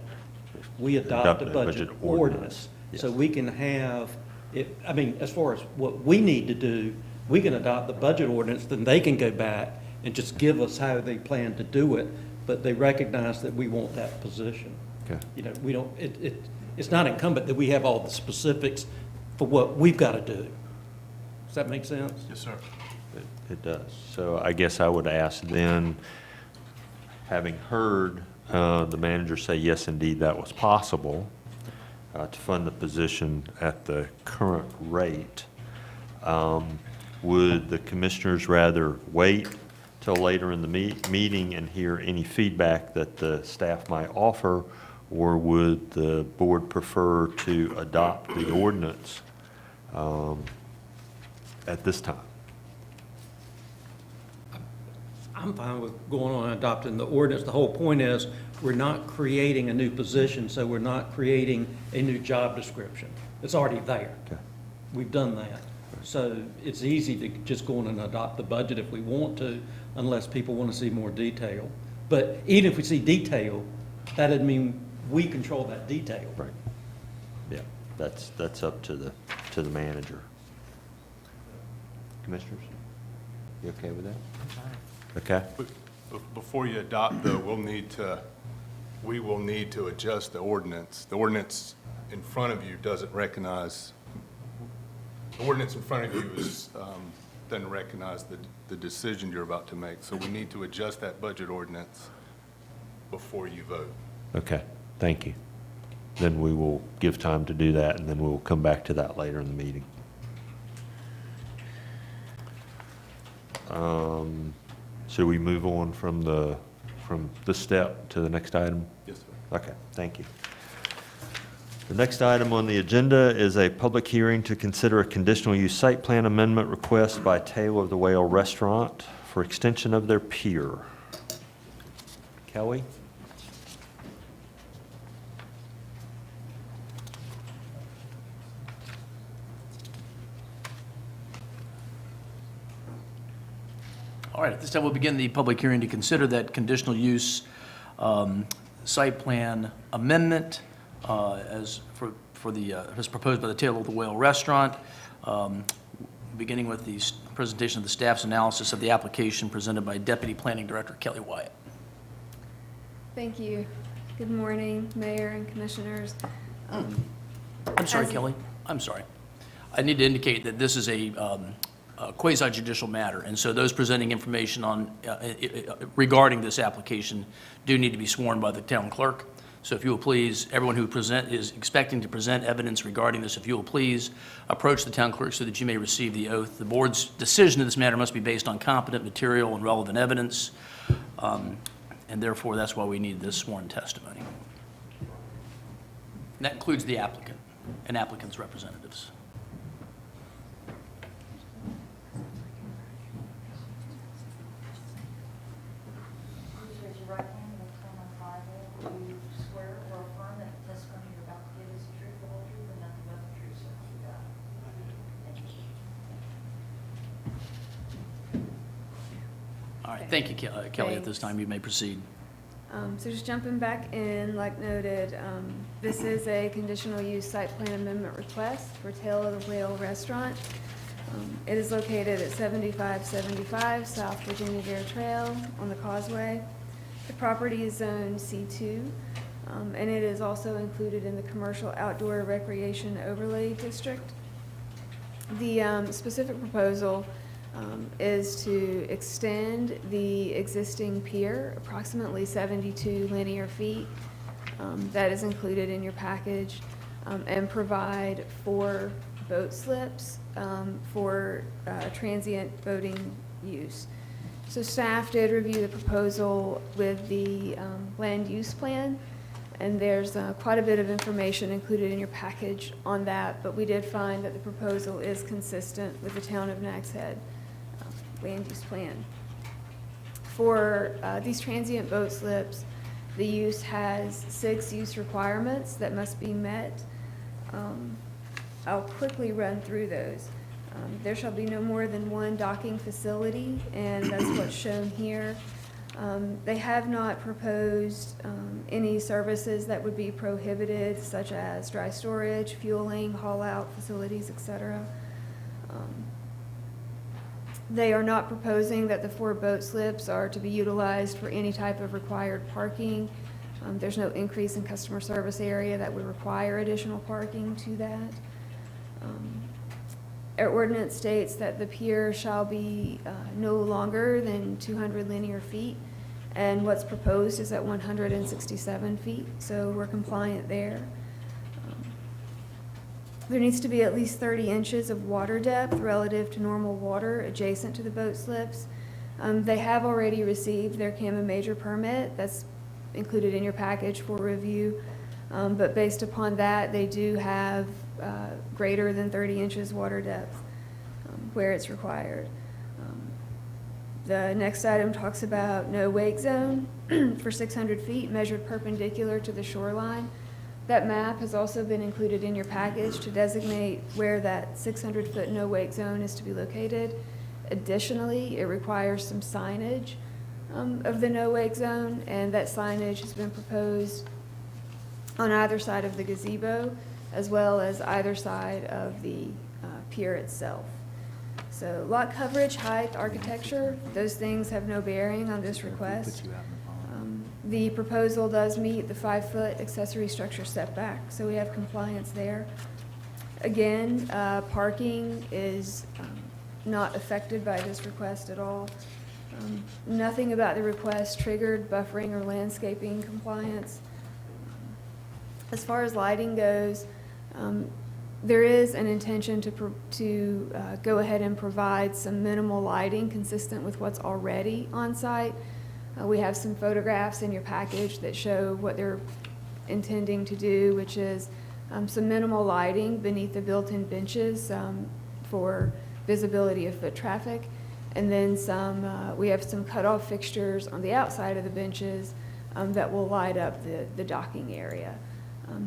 We adopt a budget ordinance. Yes. So we can have, as far as what we need to do, we can adopt the budget ordinance, then they can go back and just give us how they plan to do it, but they recognize that we want that position. Okay. We don't, it's not incumbent that we have all the specifics for what we've got to do. Does that make sense? Yes, sir. It does. So I guess I would ask then, having heard the manager say, yes, indeed, that was possible, to fund the position at the current rate, would the commissioners rather wait till later in the meeting and hear any feedback that the staff might offer, or would the board prefer to adopt the ordinance at this time? I'm fine with going on and adopting the ordinance. The whole point is, we're not creating a new position, so we're not creating a new job description. It's already there. Okay. We've done that. So it's easy to just go on and adopt the budget if we want to, unless people want to see more detail. But even if we see detail, that doesn't mean we control that detail. Right. Yeah, that's up to the manager. Commissioners, you okay with that? Okay. Before you adopt, though, we will need to adjust the ordinance. The ordinance in front of you doesn't recognize, the ordinance in front of you doesn't recognize the decision you're about to make. So we need to adjust that budget ordinance before you vote. Okay, thank you. Then we will give time to do that, and then we'll come back to that later in the meeting. Should we move on from this step to the next item? Yes, sir. Okay, thank you. The next item on the agenda is a public hearing to consider a conditional use site plan amendment request by Tail of the Whale Restaurant for extension of their pier. Kelly? All right, at this time, we'll begin the public hearing to consider that conditional use site plan amendment as proposed by the Tail of the Whale Restaurant, beginning with the presentation of the staff's analysis of the application presented by Deputy Planning Director Kelly Wyatt. Thank you. Good morning, Mayor and Commissioners. I'm sorry, as- Kelly. I'm sorry. I need to indicate that this is a quasi-judicial matter, and so those presenting information on regarding this application do need to be sworn by the town clerk. So if you will please, everyone who is expecting to present evidence regarding this, if you will please approach the town clerk so that you may receive the oath. The board's decision in this matter must be based on competent material and relevant evidence, and therefore that's why we need this sworn testimony. And that includes the applicant and applicant's representatives. All right, thank you, Kelly. At this time, you may proceed. So just jumping back in, like noted, this is a conditional use site plan amendment request for Tail of the Whale Restaurant. It is located at 7575 South Virginia Dare Trail on the Causeway. The property is zoned C2, and it is also included in the Commercial Outdoor Recreation Overlay District. The specific proposal is to extend the existing pier approximately 72 linear feet. That is included in your package, and provide 4 boat slips for transient boating use. So staff did review the proposal with the land use plan, and there's quite a bit of information included in your package on that, but we did find that the proposal is consistent with the Town of Nags Head land use plan. For these transient boat slips, the use has 6 use requirements that must be met. I'll quickly run through those. There shall be no more than 1 docking facility, and that's what's shown here. They have not proposed any services that would be prohibited, such as dry storage, fueling, haul-out facilities, etc. They are not proposing that the 4 boat slips are to be utilized for any type of required parking. There's no increase in customer service area that would require additional parking to that. Our ordinance states that the pier shall be no longer than 200 linear feet, and what's proposed is at 167 feet, so we're compliant there. There needs to be at least 30 inches of water depth relative to normal water adjacent to the boat slips. They have already received their CAMA major permit. That's included in your package for review. But based upon that, they do have greater than 30 inches water depth where it's required. The next item talks about no wake zone for 600 feet measured perpendicular to the shoreline. That map has also been included in your package to designate where that 600-foot no wake zone is to be located. Additionally, it requires some signage of the no wake zone, and that signage has been proposed on either side of the gazebo, as well as either side of the pier itself. So lot coverage, height, architecture, those things have no bearing on this request. The proposal does meet the 5-foot accessory structure setback, so we have compliance there. Again, parking is not affected by this request at all. Nothing about the request triggered buffering or landscaping compliance. As far as lighting goes, there is an intention to go ahead and provide some minimal lighting consistent with what's already on site. We have some photographs in your package that show what they're intending to do, which is some minimal lighting beneath the built-in benches for visibility of foot traffic. And then we have some cutoff fixtures on the outside of the benches that will light up the docking area.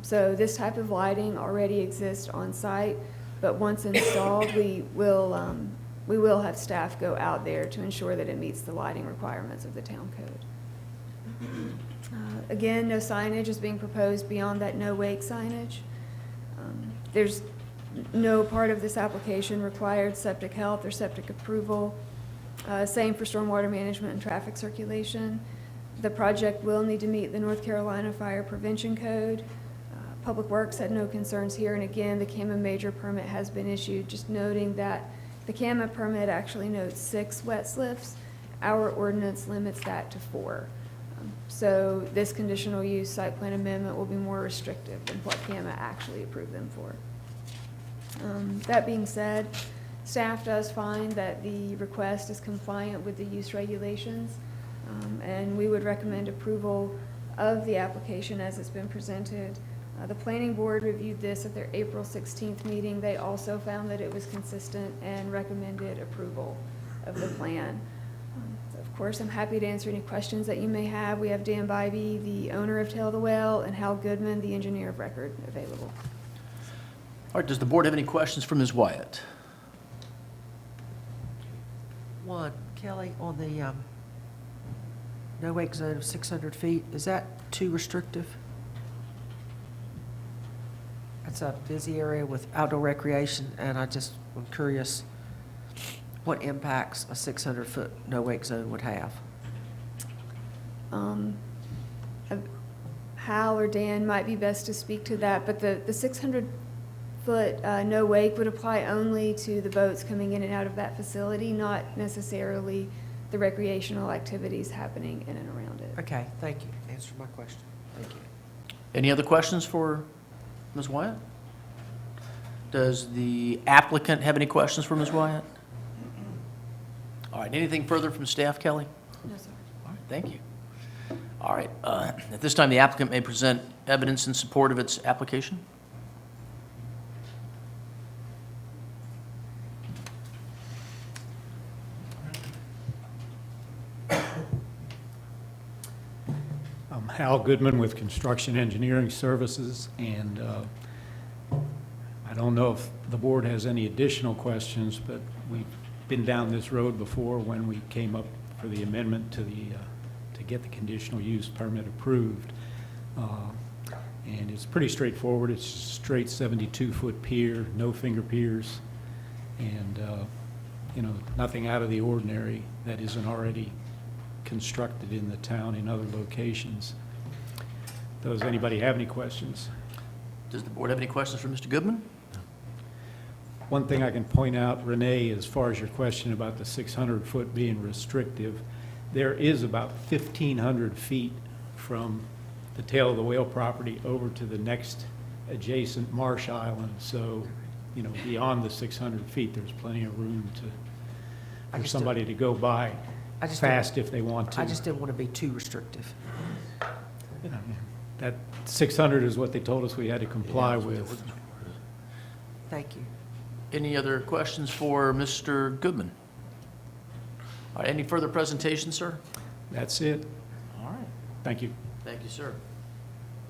So this type of lighting already exists on site, but once installed, we will have staff go out there to ensure that it meets the lighting requirements of the town code. Again, no signage is being proposed beyond that no wake signage. There's no part of this application required septic health or septic approval. Same for stormwater management and traffic circulation. The project will need to meet the North Carolina Fire Prevention Code. Public Works had no concerns here, and again, the CAMA major permit has been issued, just noting that the CAMA permit actually notes 6 wet slips. Our ordinance limits that to 4. So this conditional use site plan amendment will be more restrictive than what CAMA actually approved them for. That being said, staff does find that the request is compliant with the use regulations, and we would recommend approval of the application as it's been presented. The planning board reviewed this at their April 16th meeting. They also found that it was consistent and recommended approval of the plan. Of course, I'm happy to answer any questions that you may have. We have Dan Bybee, the owner of Tail of the Whale, and Hal Goodman, the engineer of record, available. All right, does the board have any questions for Ms. Wyatt? One, Kelly, on the no wake zone of 600 feet, is that too restrictive? It's a busy area with outdoor recreation, and I'm curious what impacts a 600-foot no wake zone would have. Hal or Dan might be best to speak to that, but the 600-foot no wake would apply only to the boats coming in and out of that facility, not necessarily the recreational activities happening in and around it. Okay, thank you. Answered my question. Thank you. Any other questions for Ms. Wyatt? Does the applicant have any questions for Ms. Wyatt? All right, anything further from staff, Kelly? No, sir. All right, thank you. All right, at this time, the applicant may present evidence in support of its application. I'm Hal Goodman with Construction Engineering Services, and I don't know if the board has any additional questions, but we've been down this road before when we came up for the amendment to get the conditional use permit approved. And it's pretty straightforward. It's a straight 72-foot pier, no finger piers, and nothing out of the ordinary that isn't already constructed in the town in other locations. Does anybody have any questions? Does the board have any questions for Mr. Goodman? One thing I can point out, Renee, as far as your question about the 600-foot being restrictive, there is about 1,500 feet from the tail of the whale property over to the next adjacent marsh island. So, you know, beyond the 600 feet, there's plenty of room for somebody to go by fast if they want to. I just didn't want to be too restrictive. That 600 is what they told us we had to comply with. Thank you. Any other questions for Mr. Goodman? All right, any further presentation, sir? That's it. All right. Thank you. Thank you, sir.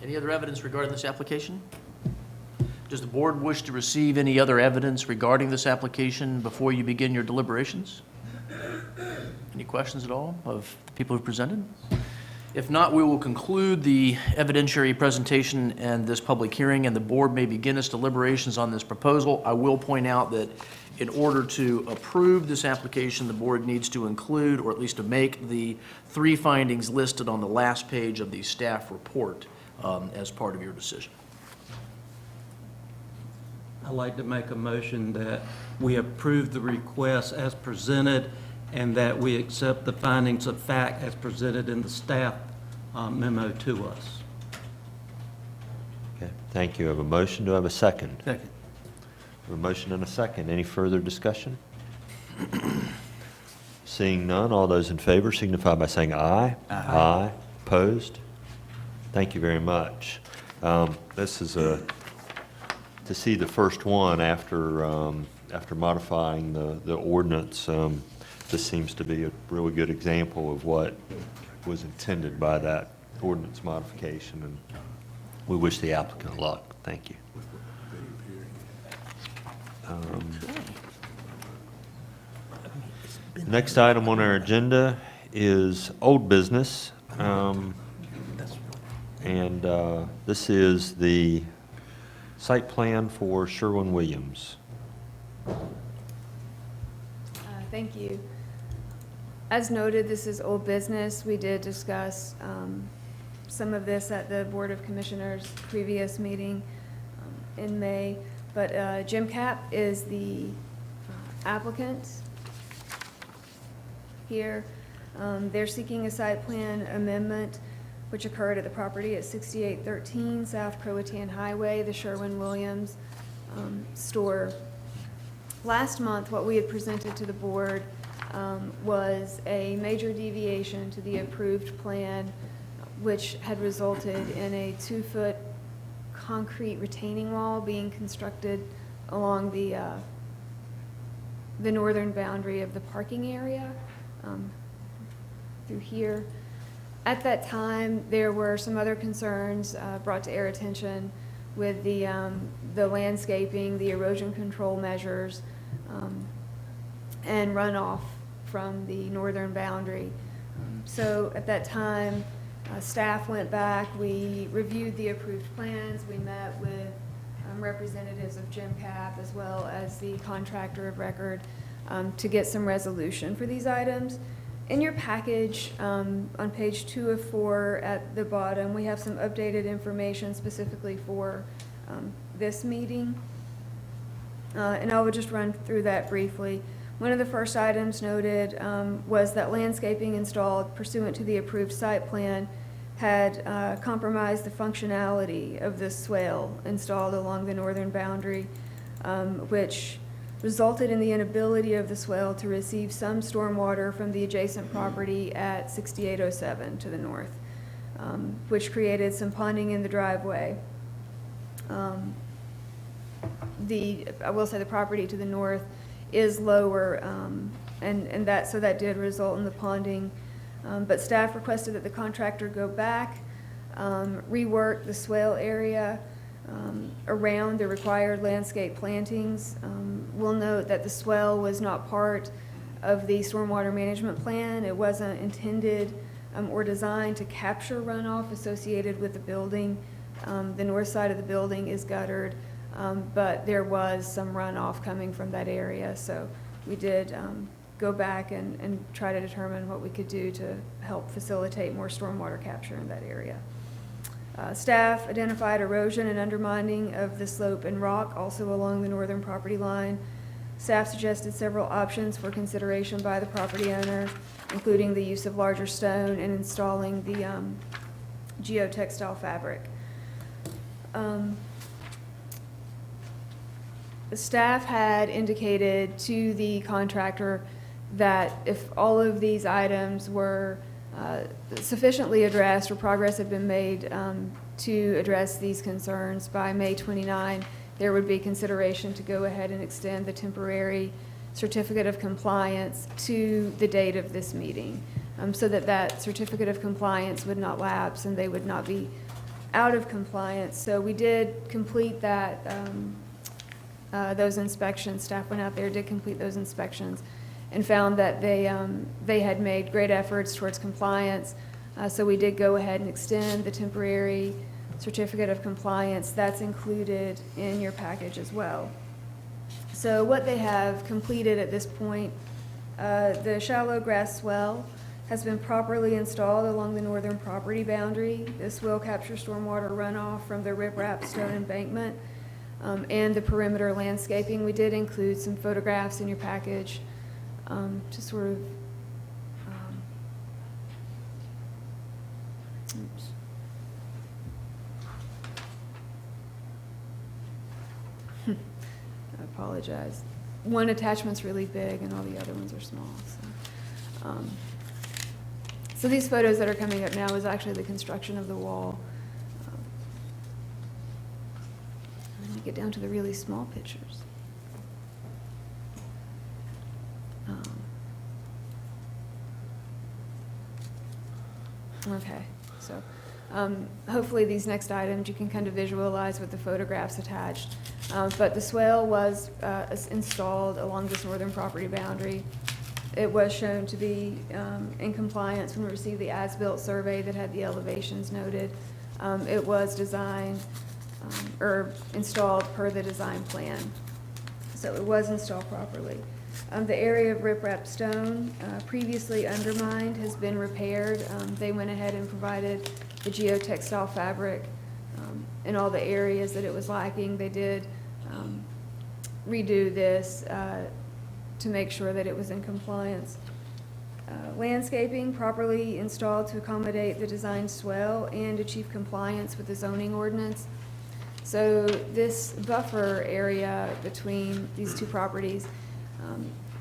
Any other evidence regarding this application? Does the board wish to receive any other evidence regarding this application before you begin your deliberations? Any questions at all of the people who presented? If not, we will conclude the evidentiary presentation and this public hearing, and the board may begin its deliberations on this proposal. I will point out that in order to approve this application, the board needs to include, or at least to make, the 3 findings listed on the last page of the staff report as part of your decision. I'd like to make a motion that we approve the request as presented and that we accept the findings of fact as presented in the staff memo to us. Okay, thank you. I have a motion. Do I have a second? Second. I have a motion and a second. Any further discussion? Seeing none, all those in favor signify by saying aye. Aye. Opposed? Thank you very much. This is to see the first one after after modifying the ordinance. This seems to be a really good example of what was intended by that ordinance modification, and we wish the applicant luck. Thank you. Next item on our agenda is old business, and this is the site plan for Sherwin-Williams. Thank you. As noted, this is old business. We did discuss some of this at the Board of Commissioners' previous meeting in May, but Jim Cap is the applicant here. They're seeking a site plan amendment which occurred at the property at 6813 South Croatan Highway, the Sherwin-Williams store. Last month, what we had presented to the board was a major deviation to the approved plan, which had resulted in a 2-foot concrete retaining wall being constructed along the northern boundary of the parking area through here. At that time, there were some other concerns brought to our attention with the landscaping, the erosion control measures, and runoff from the northern boundary. So at that time, staff went back, we reviewed the approved plans, we met with representatives of Jim Cap as well as the contractor of record to get some resolution for these items. In your package, on page 2 of 4 at the bottom, we have some updated information specifically for this meeting. And I will just run through that briefly. One of the first items noted was that landscaping installed pursuant to the approved site plan had compromised the functionality of the swale installed along the northern boundary, which resulted in the inability of the swale to receive some stormwater from the adjacent property at 6807 to the north, which created some ponding in the driveway. I will say the property to the north is lower, and that did result in the ponding. But staff requested that the contractor go back, rework the swale area around the required landscape plantings. We'll note that the swale was not part of the stormwater management plan. It wasn't intended or designed to capture runoff associated with the building. The north side of the building is guttered, but there was some runoff coming from that area. So we did go back and try to determine what we could do to help facilitate more stormwater capture in that area. Staff identified erosion and undermining of the slope and rock also along the northern property line. Staff suggested several options for consideration by the property owner, including the use of larger stone and installing the geotextile fabric. The staff had indicated to the contractor that if all of these items were sufficiently addressed or progress had been made to address these concerns by May 29, there would be consideration to go ahead and extend the temporary certificate of compliance to the date of this meeting, so that that certificate of compliance would not lapse and they would not be out of compliance. So we did complete that, those inspections. Staff went out there, did complete those inspections, and found that they had made great efforts towards compliance. So we did go ahead and extend the temporary certificate of compliance. That's included in your package as well. So what they have completed at this point, the shallow grass swell has been properly installed along the northern property boundary. This will capture stormwater runoff from the riprap stone embankment and the perimeter landscaping. We did include some photographs in your package to sort of oops. I apologize. One attachment's really big and all the other ones are small. So these photos that are coming up now is actually the construction of the wall. Let me get down to the really small pictures. Okay, so hopefully these next items you can kind of visualize with the photographs attached. But the swale was installed along this northern property boundary. It was shown to be in compliance when we received the as-built survey that had the elevations noted. It was designed or installed per the design plan. So it was installed properly. The area of riprap stone previously undermined has been repaired. They went ahead and provided the geotextile fabric in all the areas that it was lacking. They did redo this to make sure that it was in compliance. Landscaping properly installed to accommodate the design swell and achieve compliance with the zoning ordinance. So this buffer area between these two properties,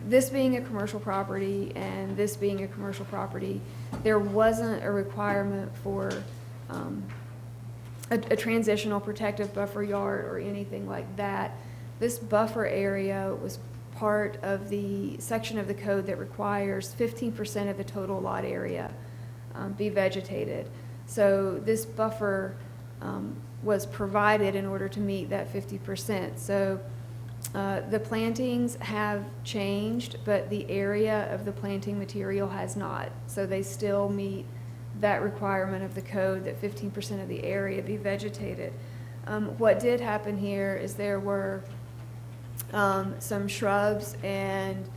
this being a commercial property and this being a commercial property, there wasn't a requirement for a transitional protective buffer yard or anything like that. This buffer area was part of the section of the code that requires 15% of the total lot area be vegetated. So this buffer was provided in order to meet that 50%. So the plantings have changed, but the area of the planting material has not. So they still meet that requirement of the code that 15% of the area be vegetated. What did happen here is there were some shrubs and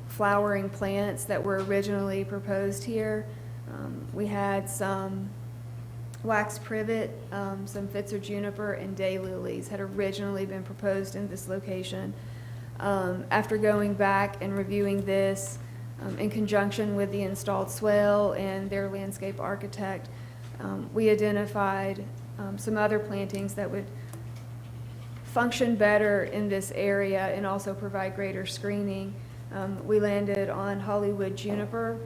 flowering plants that were originally proposed here. We had some wax privet, some Pfister juniper, and daylilies had originally been proposed in this location. After going back and reviewing this in conjunction with the installed swale and their landscape architect, we identified some other plantings that would function better in this area and also provide greater screening. We landed on Hollywood juniper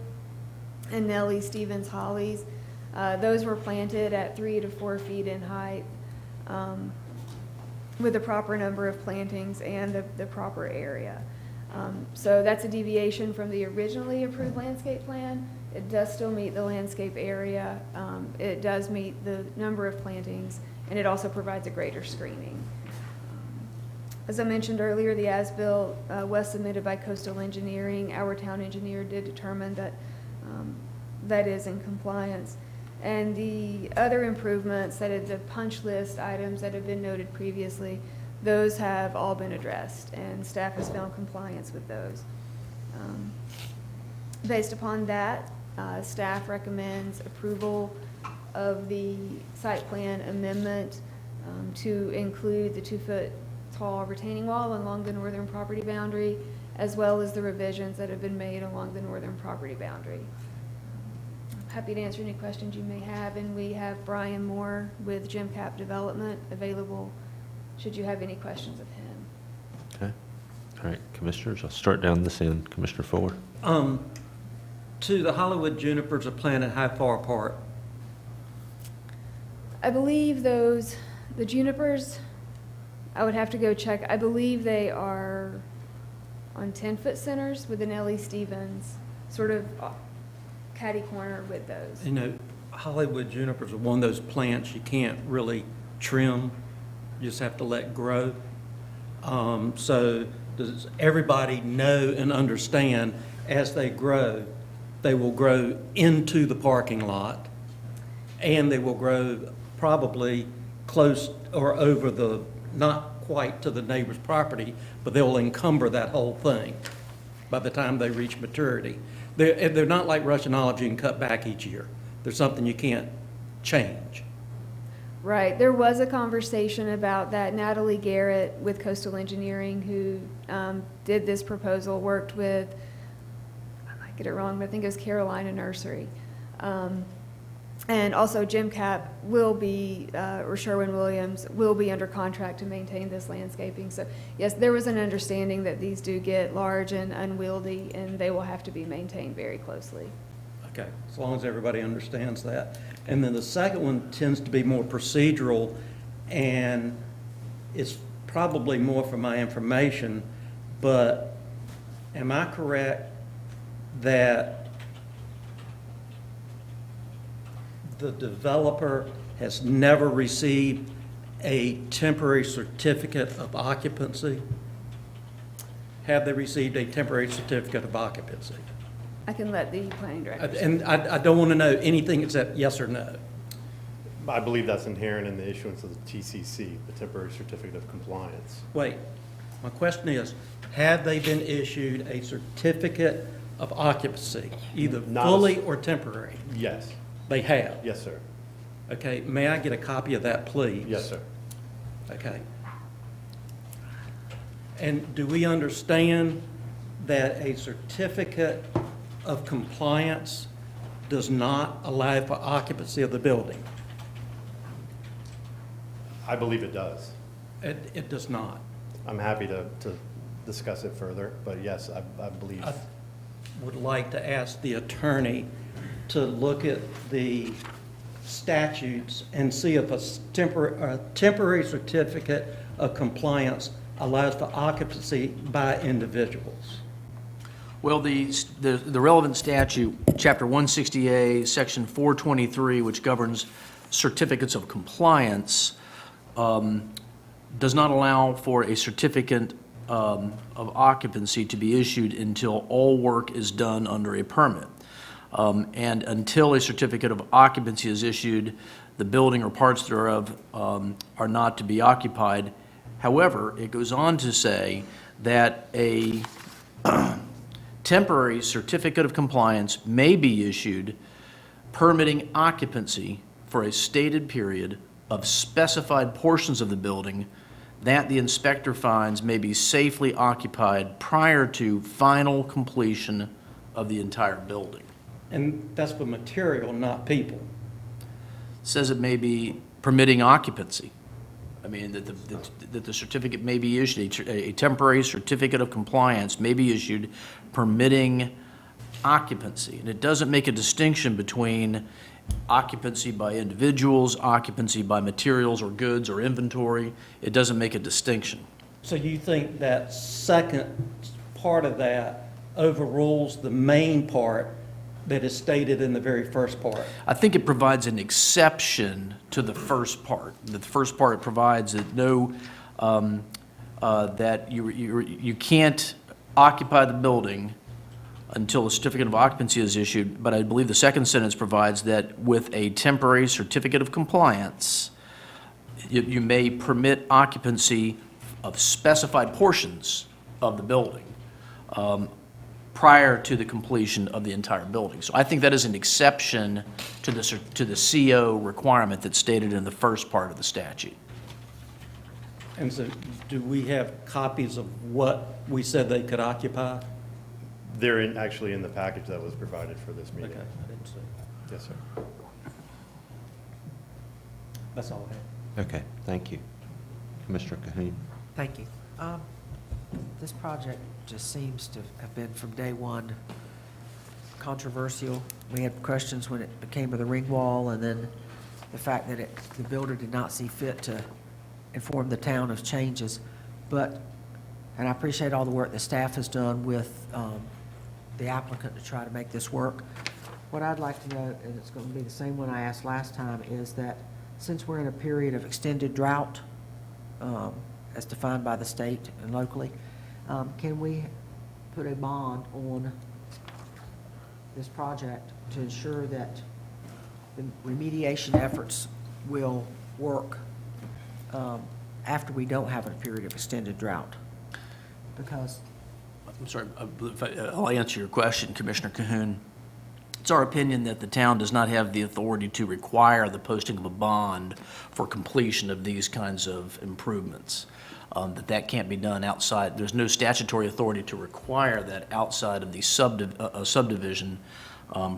and Nellie Stevens hollies. Those were planted at 3 to 4 feet in height with the proper number of plantings and the proper area. So that's a deviation from the originally approved landscape plan. It does still meet the landscape area. It does meet the number of plantings, and it also provides a greater screening. As I mentioned earlier, the as-built was submitted by Coastal Engineering. Our town engineer did determine that that is in compliance. And the other improvements that are the punch list items that have been noted previously, those have all been addressed, and staff has found compliance with those. Based upon that, staff recommends approval of the site plan amendment to include the 2-foot tall retaining wall along the northern property boundary, as well as the revisions that have been made along the northern property boundary. I'm happy to answer any questions you may have, and we have Brian Moore with Jim Cap Development available should you have any questions of him. Okay. All right, Commissioners, I'll start down this end. Commissioner Fuller. To the Hollywood junipers are planted how far apart? I believe the junipers, I would have to go check. I believe they are on 10-foot centers with an L.E. Stevens, sort of catty corner with those. You know, Hollywood junipers are one of those plants you can't really trim, you just have to let grow. So does everybody know and understand as they grow, they will grow into the parking lot, and they will grow probably close or over the, not quite to the neighbor's property, but they'll encumber that whole thing by the time they reach maturity. They're not like Russian olives you can cut back each year. They're something you can't change. Right. There was a conversation about that. Natalie Garrett with Coastal Engineering, who did this proposal, worked with, I might get it wrong, but I think it was Carolina Nursery. And also Jim Cap will be, or Sherwin-Williams, will be under contract to maintain this landscaping. So yes, there was an understanding that these do get large and unwieldy, and they will have to be maintained very closely. Okay, as long as everybody understands that. And then the second one tends to be more procedural, and it's probably more for my information, but am I correct that the developer has never received a temporary certificate of occupancy? Have they received a temporary certificate of occupancy? I can let the planning director. And I don't want to know anything except yes or no. I believe that's inherent in the issuance of the TCC, the Temporary Certificate of Compliance. Wait, my question is, have they been issued a certificate of occupancy, either Not fully or temporary? Yes. They have? Yes, sir. Okay, may I get a copy of that, please? Yes, sir. Okay. And do we understand that a certificate of compliance does not allow for occupancy of the building? I believe it does. It does not. I'm happy to discuss it further, but yes, I believe. I would like to ask the attorney to look at the statutes and see if a temporary certificate of compliance allows for occupancy by individuals. Well, the relevant statute, Chapter 160A, Section 423, which governs certificates of compliance, does not allow for a certificate of occupancy to be issued until all work is done under a permit. And until a certificate of occupancy is issued, the building or parts thereof are not to be occupied. However, it goes on to say that a temporary certificate of compliance may be issued permitting occupancy for a stated period of specified portions of the building that the inspector finds may be safely occupied prior to final completion of the entire building. And that's for material, not people. Says it may be permitting occupancy. I mean, that the certificate may be issued, a temporary certificate of compliance may be issued permitting occupancy. And it doesn't make a distinction between occupancy by individuals, occupancy by materials or goods or inventory. It doesn't make a distinction. So you think that second part of that overrules the main part that is stated in the very first part? I think it provides an exception to the first part. The first part provides that no, that you can't occupy the building until a certificate of occupancy is issued, but I believe the second sentence provides that with a temporary certificate of compliance, you may permit occupancy of specified portions of the building prior to the completion of the entire building. So I think that is an exception to the CO requirement that's stated in the first part of the statute. And so, do we have copies of what we said they could occupy? They're actually in the package that was provided for this meeting. Okay, I didn't see. Yes, sir. That's all I have. Okay, thank you. Commissioner Cahoon. Thank you. This project just seems to have been from day one controversial. We had questions when it became of the ring wall, and then the fact that the builder did not see fit to inform the town of changes. But, and I appreciate all the work the staff has done with the applicant to try to make this work. What I'd like to know, and it's going to be the same one I asked last time, is that since we're in a period of extended drought, as defined by the state and locally, can we put a bond on this project to ensure that the remediation efforts will work after we don't have a period of extended drought? Because I'm sorry, I'll answer your question, Commissioner Cahoon. It's our opinion that the town does not have the authority to require the posting of a bond for completion of these kinds of improvements. That can't be done outside. There's no statutory authority to require that outside of the subdivision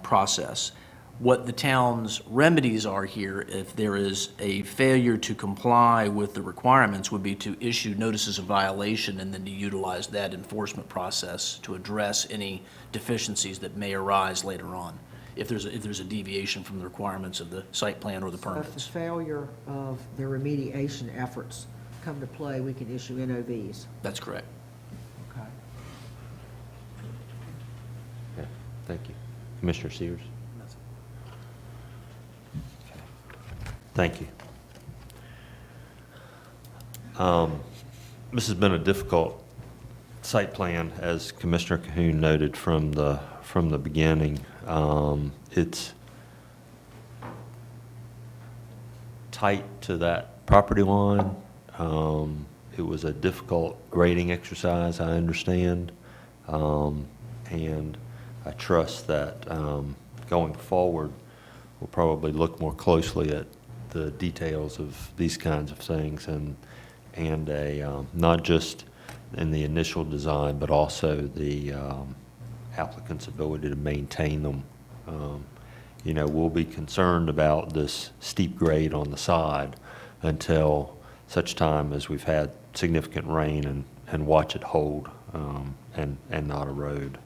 process. What the town's remedies are here, if there is a failure to comply with the requirements, would be to issue notices of violation and then to utilize that enforcement process to address any deficiencies that may arise later on, if there's a deviation from the requirements of the site plan or the if the permits. failure of the remediation efforts come to play, we can issue NOVs. That's correct. Okay. Okay, thank you. Commissioner Sears. Thank you. This has been a difficult site plan, as Commissioner Cahoon noted from the beginning. It's tight to that property line. It was a difficult grading exercise, I understand, and I trust that going forward, we'll probably look more closely at the details of these kinds of things and not just in the initial design, but also the applicant's ability to maintain them. You know, we'll be concerned about this steep grade on the side until such time as we've had significant rain and watch it hold and not erode.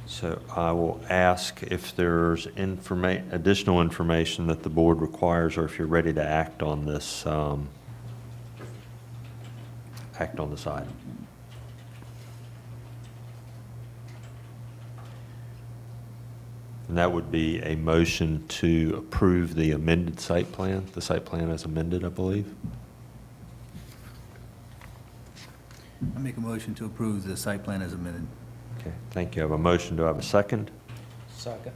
So I will ask if there's additional information that the board requires, or if you're ready to act on this item. And that would be a motion to approve the amended site plan. The site plan is amended, I believe. I make a motion to approve the site plan as amended. Okay, thank you. I have a motion. Do I have a second? Second.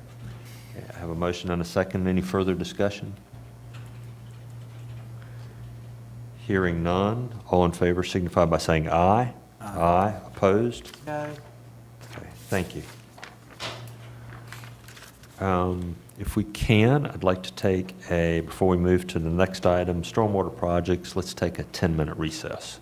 Okay, I have a motion and a second. Any further discussion? Hearing none. All in favor signify by saying aye. Aye. Opposed? No. Okay, thank you. If we can, I'd like to take before we move to the next item, stormwater projects, let's take a 10-minute recess.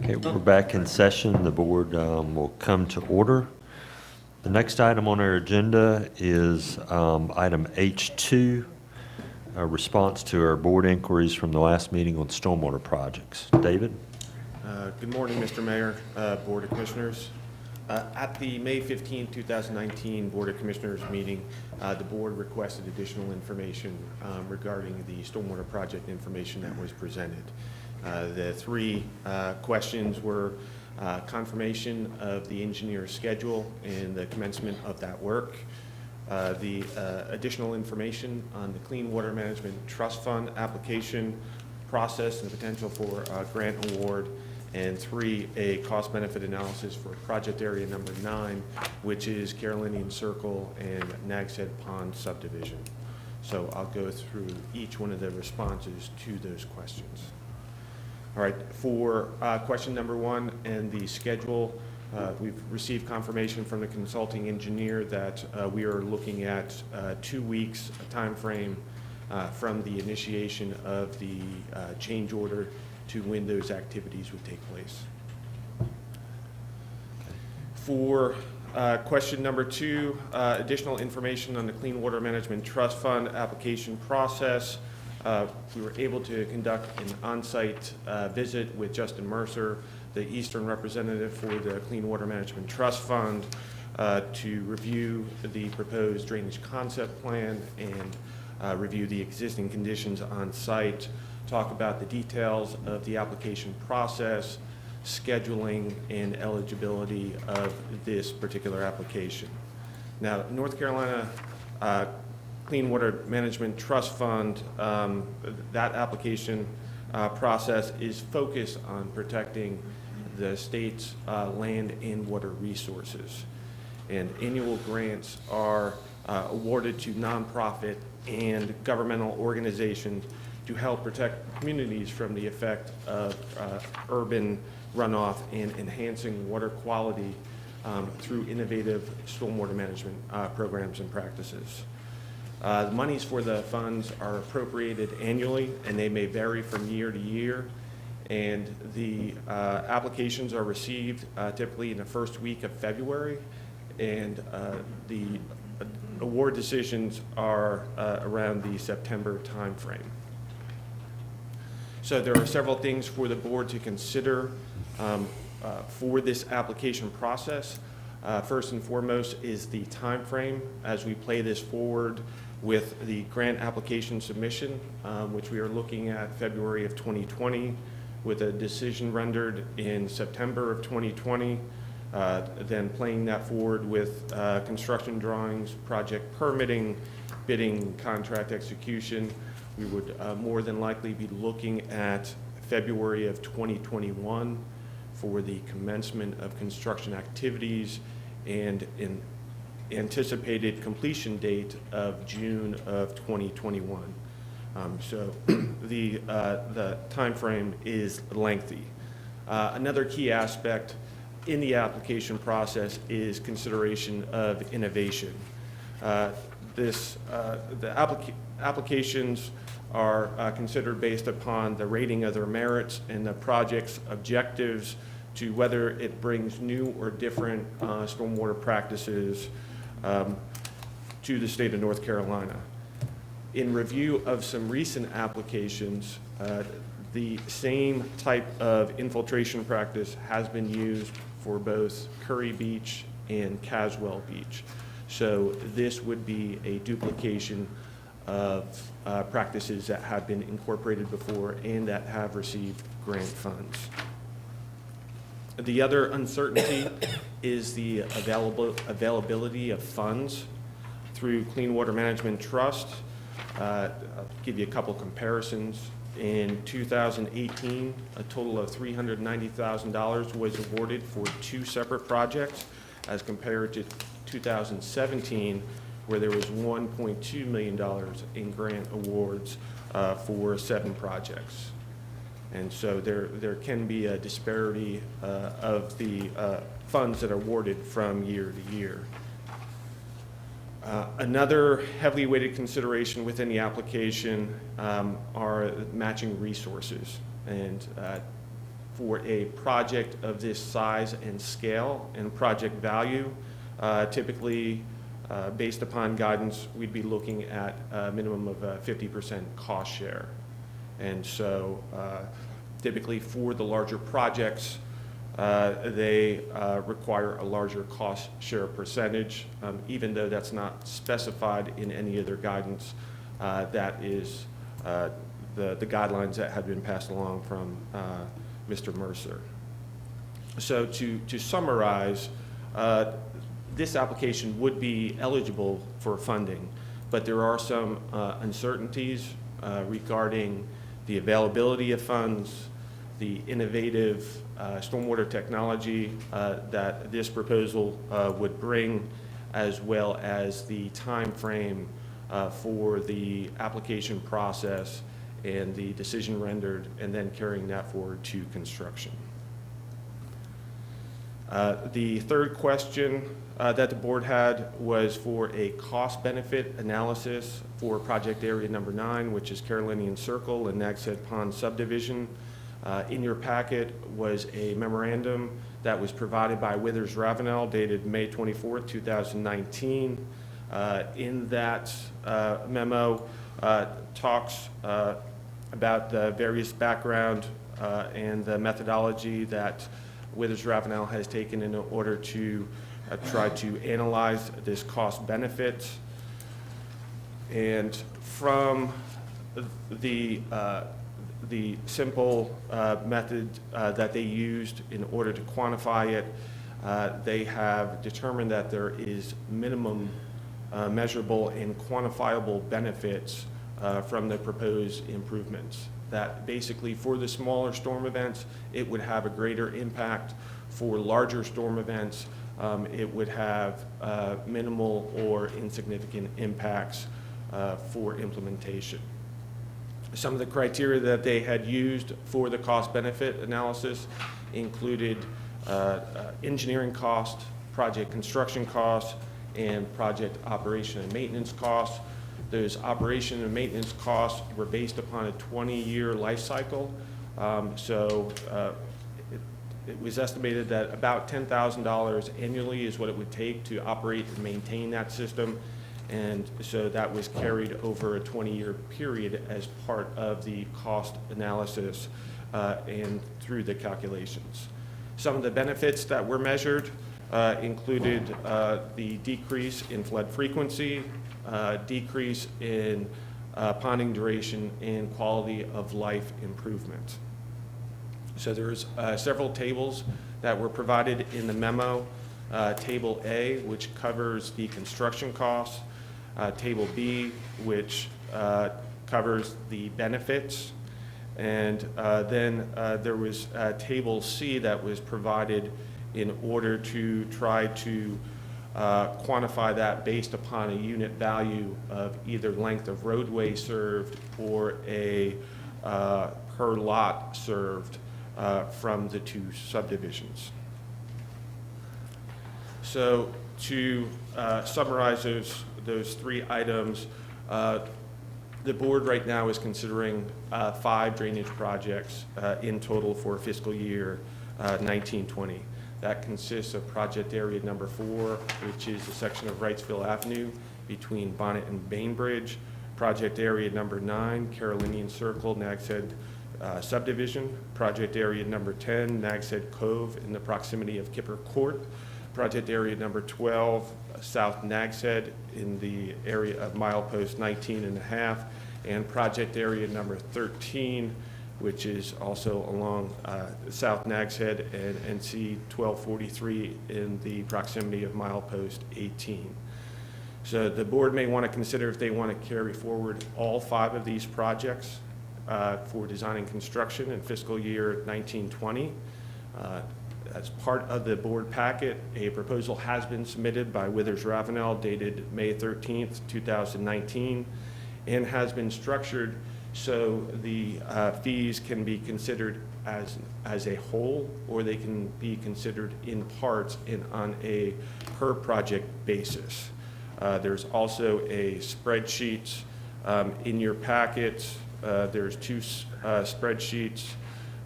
Okay, we're back in session. The board will come to order. The next item on our agenda is item H2, a response to our board inquiries from the last meeting on stormwater projects. David? Good morning, Mr. Mayor, Board of Commissioners. At the May 15, 2019 Board of Commissioners meeting, the board requested additional information regarding the stormwater project information that was presented. The three questions were confirmation of the engineer's schedule and the commencement of that work, the additional information on the Clean Water Management Trust Fund application process and the potential for a grant award, And 3, a cost-benefit analysis for project area number 9, which is Carolinian Circle and Nags Head Pond subdivision. So I'll go through each one of the responses to those questions. All right, for question number 1 and the schedule, we've received confirmation from the consulting engineer that we are looking at 2 weeks time frame from the initiation of the change order to when those activities would take place. For question number 2, additional information on the Clean Water Management Trust Fund application process. We were able to conduct an on-site visit with Justin Mercer, the Eastern representative for the Clean Water Management Trust Fund, to review the proposed drainage concept plan and review the existing conditions on site, talk about the details of the application process, scheduling, and eligibility of this particular application. Now, North Carolina Clean Water Management Trust Fund, that application process is focused on protecting the state's land and water resources. And annual grants are awarded to nonprofit and governmental organizations to help protect communities from the effect of urban runoff and enhancing water quality through innovative stormwater management programs and practices. The monies for the funds are appropriated annually, and they may vary from year to year. And the applications are received typically in the first week of February, and the award decisions are around the September timeframe. So there are several things for the board to consider for this application process. First and foremost is the time frame as we play this forward with the grant application submission, which we are looking at February of 2020, with a decision rendered in September of 2020, then playing that forward with construction drawings, project permitting, bidding, contract execution. We would more than likely be looking at February of 2021 for the commencement of construction activities and an anticipated completion date of June of 2021. So the time frame is lengthy. Another key aspect in the application process is consideration of innovation. The applications are considered based upon the rating of their merits and the project's objectives to whether it brings new or different stormwater practices to the state of North Carolina. In review of some recent applications, the same type of infiltration practice has been used for both Curry Beach and Caswell Beach. So this would be a duplication of practices that have been incorporated before and that have received grant funds. The other uncertainty is the availability of funds through Clean Water Management Trust. I'll give you a couple comparisons. In 2018, a total of $390,000 was awarded for 2 separate projects, as compared to 2017, where there was $1.2 million in grant awards for 7 projects. And so there can be a disparity of the funds that are awarded from year to year. Another heavily weighted consideration within the application are matching resources. And for a project of this size and scale and project value, typically based upon guidance, we'd be looking at a minimum of 50% cost share. And so typically for the larger projects, they require a larger cost share percentage, even though that's not specified in any other guidance. That is the guidelines that have been passed along from Mr. Mercer. So to summarize, this application would be eligible for funding, but there are some uncertainties regarding the availability of funds, the innovative stormwater technology that this proposal would bring, as well as the time frame for the application process and the decision rendered, and then carrying that forward to construction. The third question that the board had was for a cost-benefit analysis for project area number 9, which is Carolinian Circle and Nags Head Pond subdivision. In your packet was a memorandum that was provided by Withers Ravenel dated May 24th, 2019. In that memo talks about the various background and the methodology that Withers Ravenel has taken in order to try to analyze this cost benefit. And from the simple method that they used in order to quantify it, they have determined that there is minimum measurable and quantifiable benefits from the proposed improvements. That basically for the smaller storm events, it would have a greater impact. For larger storm events, it would have minimal or insignificant impacts for implementation. Some of the criteria that they had used for the cost-benefit analysis included engineering cost, project construction costs, and project operation and maintenance costs. Those operation and maintenance costs were based upon a 20-year life cycle. It was estimated that about $10,000 annually is what it would take to operate and maintain that system. And so that was carried over a 20-year period as part of the cost analysis and through the calculations. Some of the benefits that were measured included the decrease in flood frequency, decrease in ponding duration, and quality of life improvement. So there's several tables that were provided in the memo. Table A, which covers the construction costs. Table B, which covers the benefits. And then there was Table C that was provided in order to try to quantify that based upon a unit value of either length of roadway served or a per lot served from the two subdivisions. So to summarize those three items, the board right now is considering 5 drainage projects in total for fiscal year 1920. That consists of project area number 4, which is a section of Wrightsville Avenue between Bonnet and Bainbridge. Project area number 9, Carolinian Circle, Nags Head subdivision. Project area number 10, Nags Head Cove in the proximity of Kipper Court. Project area number 12, South Nags Head in the area of milepost 19.5, and project area number 13, which is also along South Nags Head and NC 1243 in the proximity of milepost 18. So the board may want to consider if they want to carry forward all 5 of these projects for design and construction in fiscal year 1920. As part of the board packet, a proposal has been submitted by Withers Ravenel dated May 13th, 2019, and has been structured so the fees can be considered as a whole, or they can be considered in parts and on a per project basis. There's also a spreadsheet in your packet. There's 2 spreadsheets.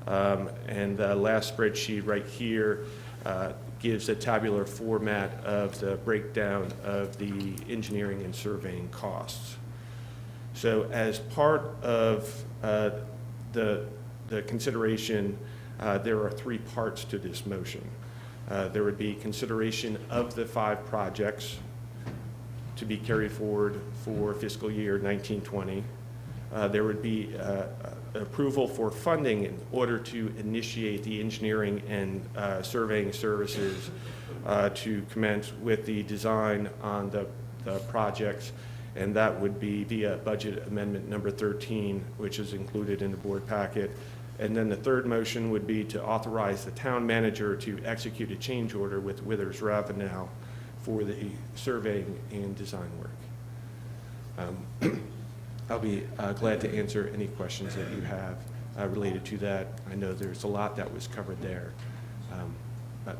And the last spreadsheet right here gives a tabular format of the breakdown of the engineering and surveying costs. So as part of the consideration, there are 3 parts to this motion. There would be consideration of the 5 projects to be carried forward for fiscal year 1920. There would be approval for funding in order to initiate the engineering and surveying services to commence with the design on the projects, and that would be via budget amendment number 13, which is included in the board packet. And then the third motion would be to authorize the town manager to execute a change order with Withers Ravenel for the surveying and design work. I'll be glad to answer any questions that you have related to that. I know there's a lot that was covered there. But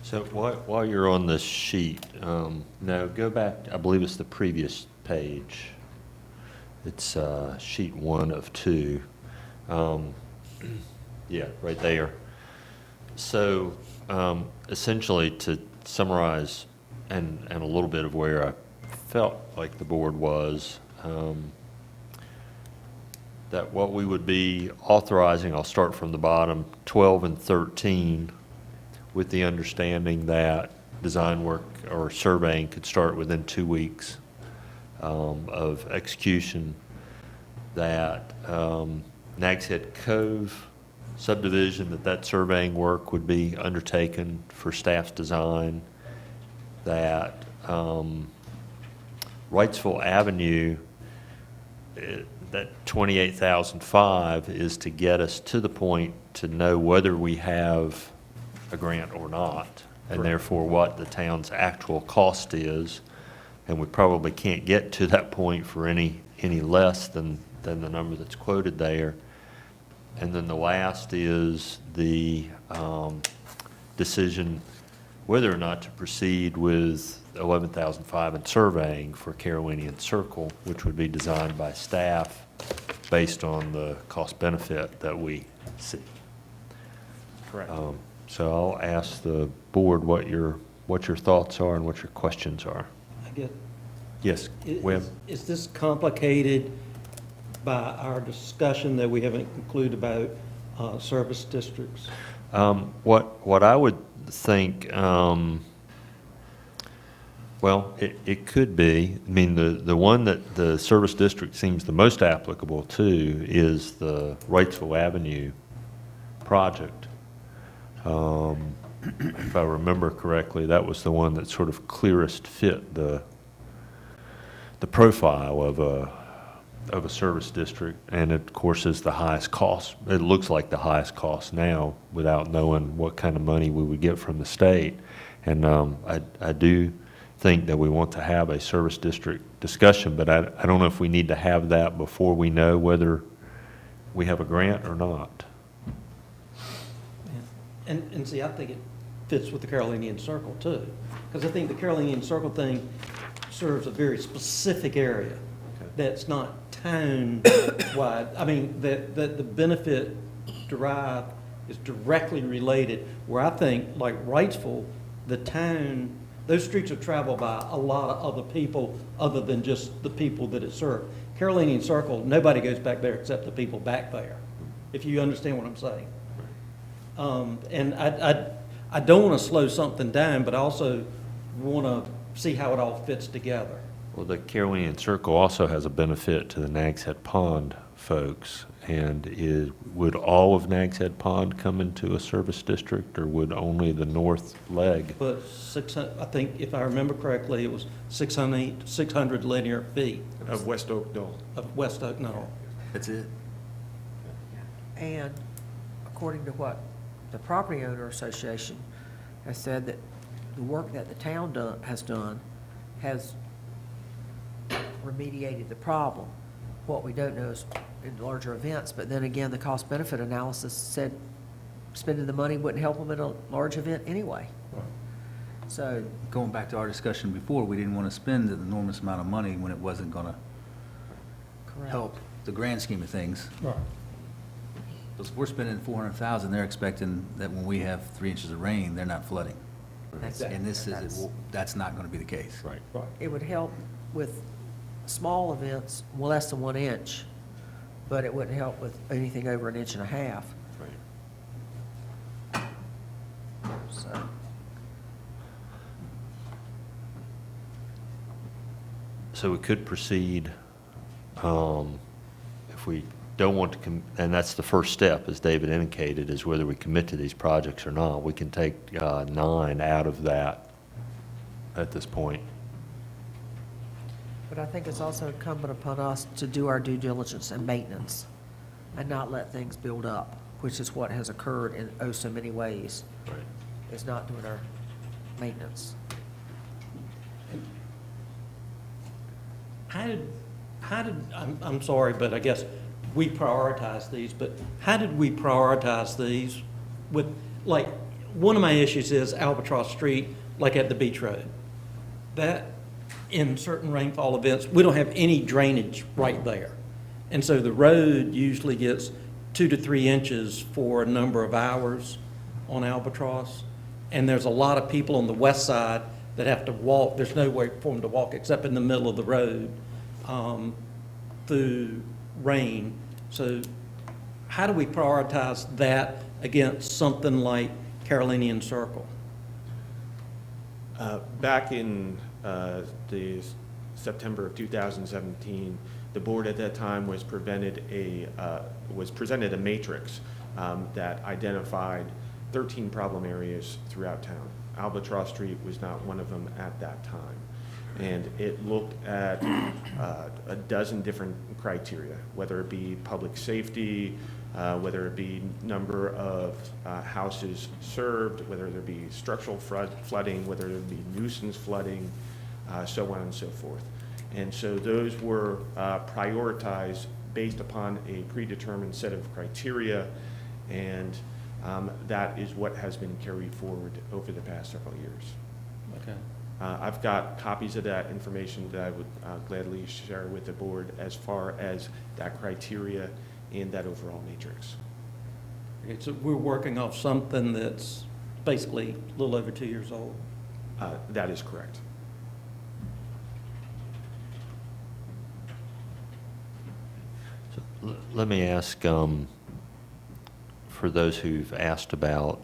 So while you're on this sheet, no, go back, I believe it's the previous page. It's sheet 1 of 2. Yeah, right there. So essentially, to summarize and a little bit of where I felt like the board was, that what we would be authorizing, I'll start from the bottom, 12 and 13, with the understanding that design work or surveying could start within 2 weeks of execution, that Nags Head Cove subdivision, that surveying work would be undertaken for staff's design, that Wrightsville Avenue, that 28,005 is to get us to the point to know whether we have a grant or not, and therefore what the town's actual cost is. And we probably can't get to that point for any less than the number that's quoted there. And then the last is the decision whether or not to proceed with 11,005 in surveying for Carolinian Circle, which would be designed by staff based on the cost benefit that we see. correct. So I'll ask the board what your thoughts are and what your questions are. I get, Yes, Webb? is this complicated by our discussion that we haven't concluded about service districts? What I would think, well, it could be. I mean, the one that the service district seems the most applicable to is the Wrightsville Avenue project. If I remember correctly, that was the one that sort of clearest fit the profile of a service district, and it, of course, is the highest cost. It looks like the highest cost now without knowing what kind of money we would get from the state. And I do think that we want to have a service district discussion, but I don't know if we need to have that before we know whether we have a grant or not. And see, I think it fits with the Carolinian Circle too, because I think the Carolinian Circle thing serves a very specific area that's not town-wide. I mean, that the benefit derived is directly related, where I think, like Wrightsville, the town, those streets are traveled by a lot of other people other than just the people that it served. Carolinian Circle, nobody goes back there except the people back there, if you understand what I'm saying. And I don't want to slow something down, but I also want to see how it all fits together. Well, the Carolinian Circle also has a benefit to the Nags Head Pond folks, and would all of Nags Head Pond come into a service district, or would only the north leg? But I think, if I remember correctly, it was 600 linear feet. Of West Oak Knoll. Of West Oak Knoll. That's it? And according to what the Property Owner Association has said, that the work that the town has done has remediated the problem. What we don't know is in larger events, but then again, the cost-benefit analysis said spending the money wouldn't help them in a large event anyway. So, Going back to our discussion before, we didn't want to spend an enormous amount of money when it wasn't going to correct. help the grand scheme of things. Right. Because if we're spending 400,000, they're expecting that when we have 3 inches of rain, they're not flooding. And this is, that's not going to be the case. Right. Right. It would help with small events, less than 1 inch, but it wouldn't help with anything over 1.5 inches. Right. So, So we could proceed, if we don't want to, and that's the first step, as David indicated, is whether we commit to these projects or not. We can take 9 out of that at this point. but I think it's also incumbent upon us to do our due diligence and maintenance and not let things build up, which is what has occurred in oh so many ways, is not doing our maintenance. I'm sorry, but I guess we prioritize these, but how did we prioritize these with, like, one of my issues is Albatross Street, like at the Beach Road. That, in certain rainfall events, we don't have any drainage right there. And so the road usually gets 2 to 3 inches for a number of hours on Albatross. And there's a lot of people on the west side that have to walk, there's no way for them to walk except in the middle of the road through rain. So how do we prioritize that against something like Carolinian Circle? Back in the September of 2017, the board at that time was presented a matrix that identified 13 problem areas throughout town. Albatross Street was not one of them at that time. And it looked at a dozen different criteria, whether it be public safety, whether it be number of houses served, whether there be structural flooding, whether there be nuisance flooding, so on and so forth. And so those were prioritized based upon a predetermined set of criteria, and that is what has been carried forward over the past several years. Okay. I've got copies of that information that I would gladly share with the board as far as that criteria and that overall matrix. Okay, so we're working off something that's basically a little over 2 years old. That is correct. Let me ask, for those who've asked about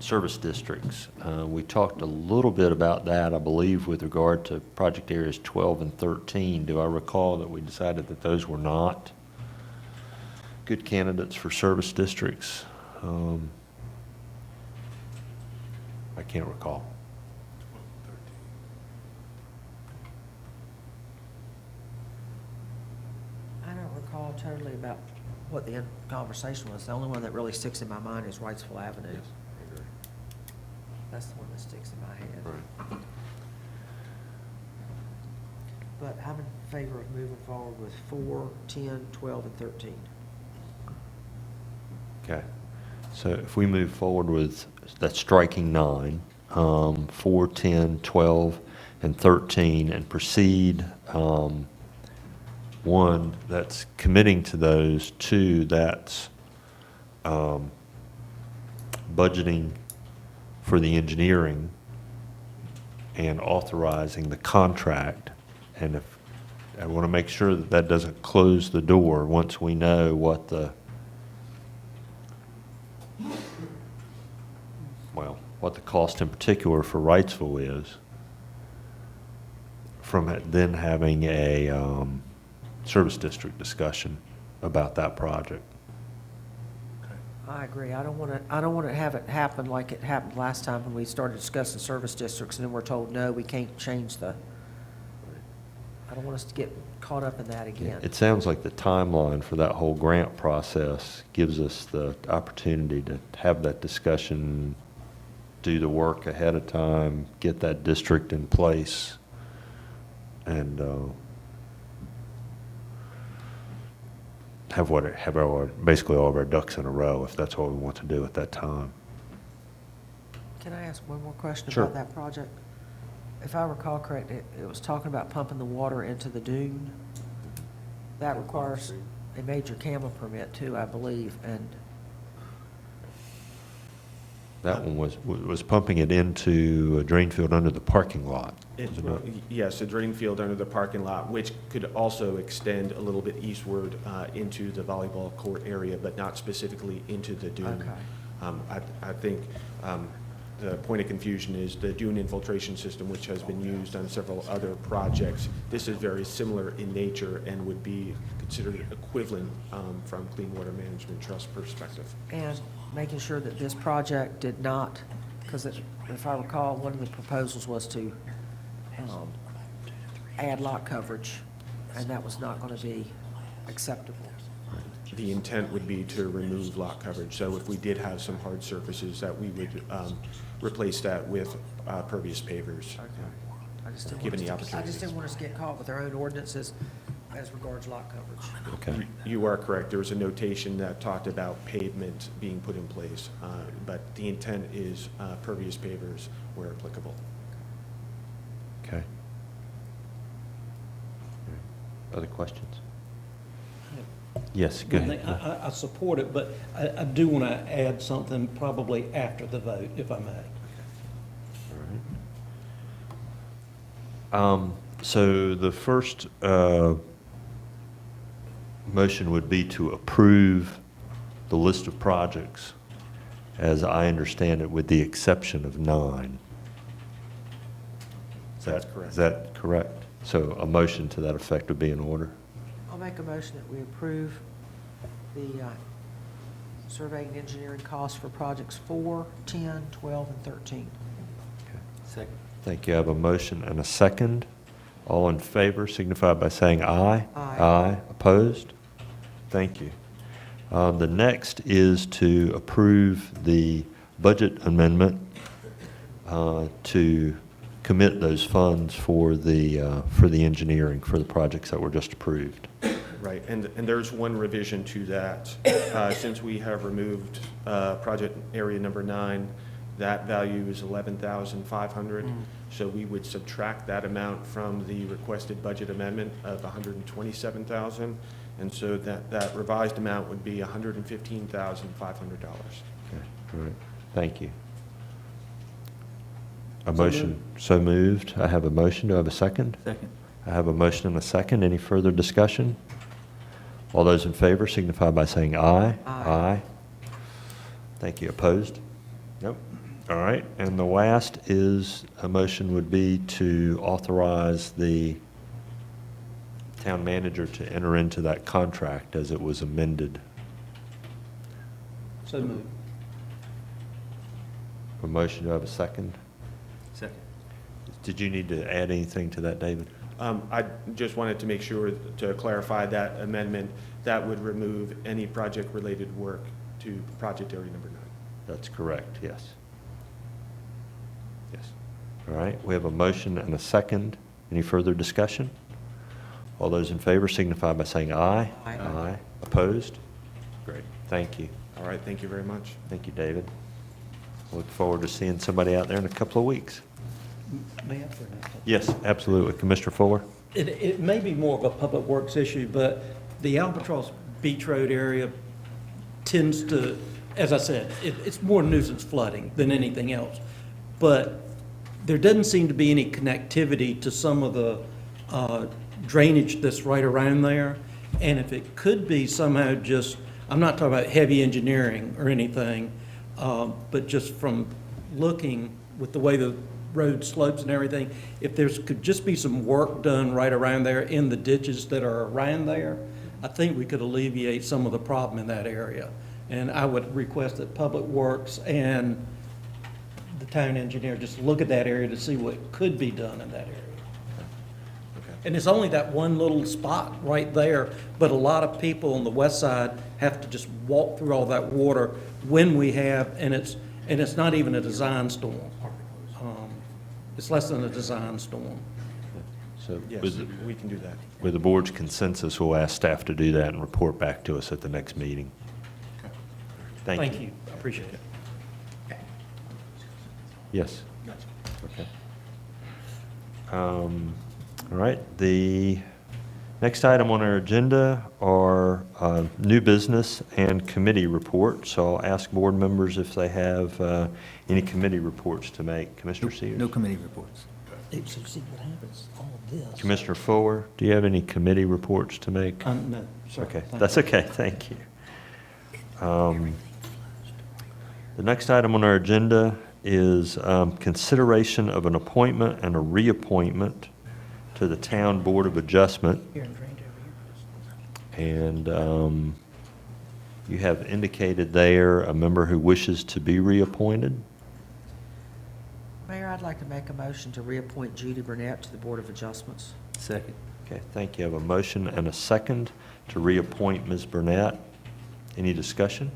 service districts, we talked a little bit about that, I believe, with regard to project areas 12 and 13. Do I recall that we decided that those were not good candidates for service districts? I can't recall. I don't recall totally about what the conversation was. The only one that really sticks in my mind is Wrightsville Avenue. Yes, I agree. That's the one that sticks in my head. Right. But I'm in favor of moving forward with 4, 10, 12, and 13. Okay. So if we move forward with, that's striking 9, 4, 10, 12, and 13, and proceed, 1, that's committing to those. 2, that's budgeting for the engineering and authorizing the contract. And if, I want to make sure that that doesn't close the door once we know what the, well, what the cost in particular for Wrightsville is, from then having a service district discussion about that project. I agree. I don't want to have it happen like it happened last time when we started discussing service districts and then we're told, no, we can't change the, I don't want us to get caught up in that again. It sounds like the timeline for that whole grant process gives us the opportunity to have that discussion, do the work ahead of time, get that district in place, and basically all of our ducks in a row, if that's what we want to do at that time. Can I ask one more question Sure. about that project? If I recall correct, it was talking about pumping the water into the dune. That requires a major camel permit too, I believe, and That one was pumping it into a drain field under the parking lot. Yes, a drain field under the parking lot, which could also extend a little bit eastward into the volleyball court area, but not specifically into the dune. Okay. I think the point of confusion is the dune infiltration system, which has been used on several other projects. This is very similar in nature and would be considered equivalent from Clean Water Management Trust perspective. and making sure that this project did not, because if I recall, one of the proposals was to add lot coverage, and that was not going to be acceptable. the intent would be to remove lot coverage. So if we did have some hard surfaces, that we would replace that with pervious pavers. I just didn't Given the want us to- I just opportunities. didn't want us to get caught with our own ordinances as regards lot coverage. Okay. You are correct. There was a notation that talked about pavement being put in place, but the intent is pervious pavers where applicable. Okay. Other questions? Yes, go ahead. I support it, but I do want to add something probably after the vote, if I may. So the first motion would be to approve the list of projects, as I understand it, with the exception of 9. That's correct. Is that correct? So a motion to that effect would be in order? I'll make a motion that we approve the surveying and engineering costs for projects 4, 10, 12, and 13. Second. Thank you. I have a motion and a second. All in favor signify by saying aye. Aye. Aye. Opposed? Thank you. The next is to approve the budget amendment to commit those funds for the engineering, for the projects that were just approved. Right, and there's one revision to that. Since we have removed project area number 9, that value is $11,500. So we would subtract that amount from the requested budget amendment of $127,000. And so that revised amount would be $115,500. Okay, all right. Thank you. A So motion, so moved. I have a motion. Do I have a second? Second. I have a motion and a second. Any further discussion? All those in favor signify by saying aye. Aye. Thank you. Opposed? Nope. All right. And the last is, a motion would be to authorize the town manager to enter into that contract as it was amended. So moved. A motion, do I have a second? Second. Did you need to add anything to that, David? I just wanted to make sure to clarify that amendment, that would remove any project-related work to project area number 9. That's correct, yes. Yes. All right, we have a motion and a second. Any further discussion? All those in favor signify by saying aye. Aye. Aye. Opposed? Great, thank you. All right, thank you very much. Thank you, David. Look forward to seeing somebody out there in a couple of weeks. May I for an update? Yes, absolutely. Commissioner Fuller? It may be more of a public works issue, but the Albatross Beach Road area tends to, as I said, it's more nuisance flooding than anything else. But there doesn't seem to be any connectivity to some of the drainage that's right around there. And if it could be somehow just, I'm not talking about heavy engineering or anything, but just from looking with the way the road slopes and everything, if there's, could just be some work done right around there in the ditches that are around there, I think we could alleviate some of the problem in that area. And I would request that Public Works and the town engineer just look at that area to see what could be done in that area. And it's only that one little spot right there, but a lot of people on the west side have to just walk through all that water when we have, and it's not even a design storm. It's less than a design storm. So Yes, we can do that. with the board's consensus, we'll ask staff to do that and report back to us at the next meeting. Thank you, I appreciate it. Yes. Okay. All right, the next item on our agenda are new business and committee reports. So I'll ask board members if they have any committee reports to make. Commissioner Sears? No committee reports. So see what happens, all of this. Commissioner Fuller, do you have any committee reports to make? No, sir. Okay, Thank that's you. okay, thank you. The next item on our agenda is consideration of an appointment and a reappointment to the Town Board of Adjustment. Here and drained over here. And you have indicated there a member who wishes to be reappointed. Mayor, I'd like to make a motion to reappoint Judy Burnett to the Board of Adjustments. Second. Okay, thank you. I have a motion and a second to reappoint Ms. Burnett. Any discussion?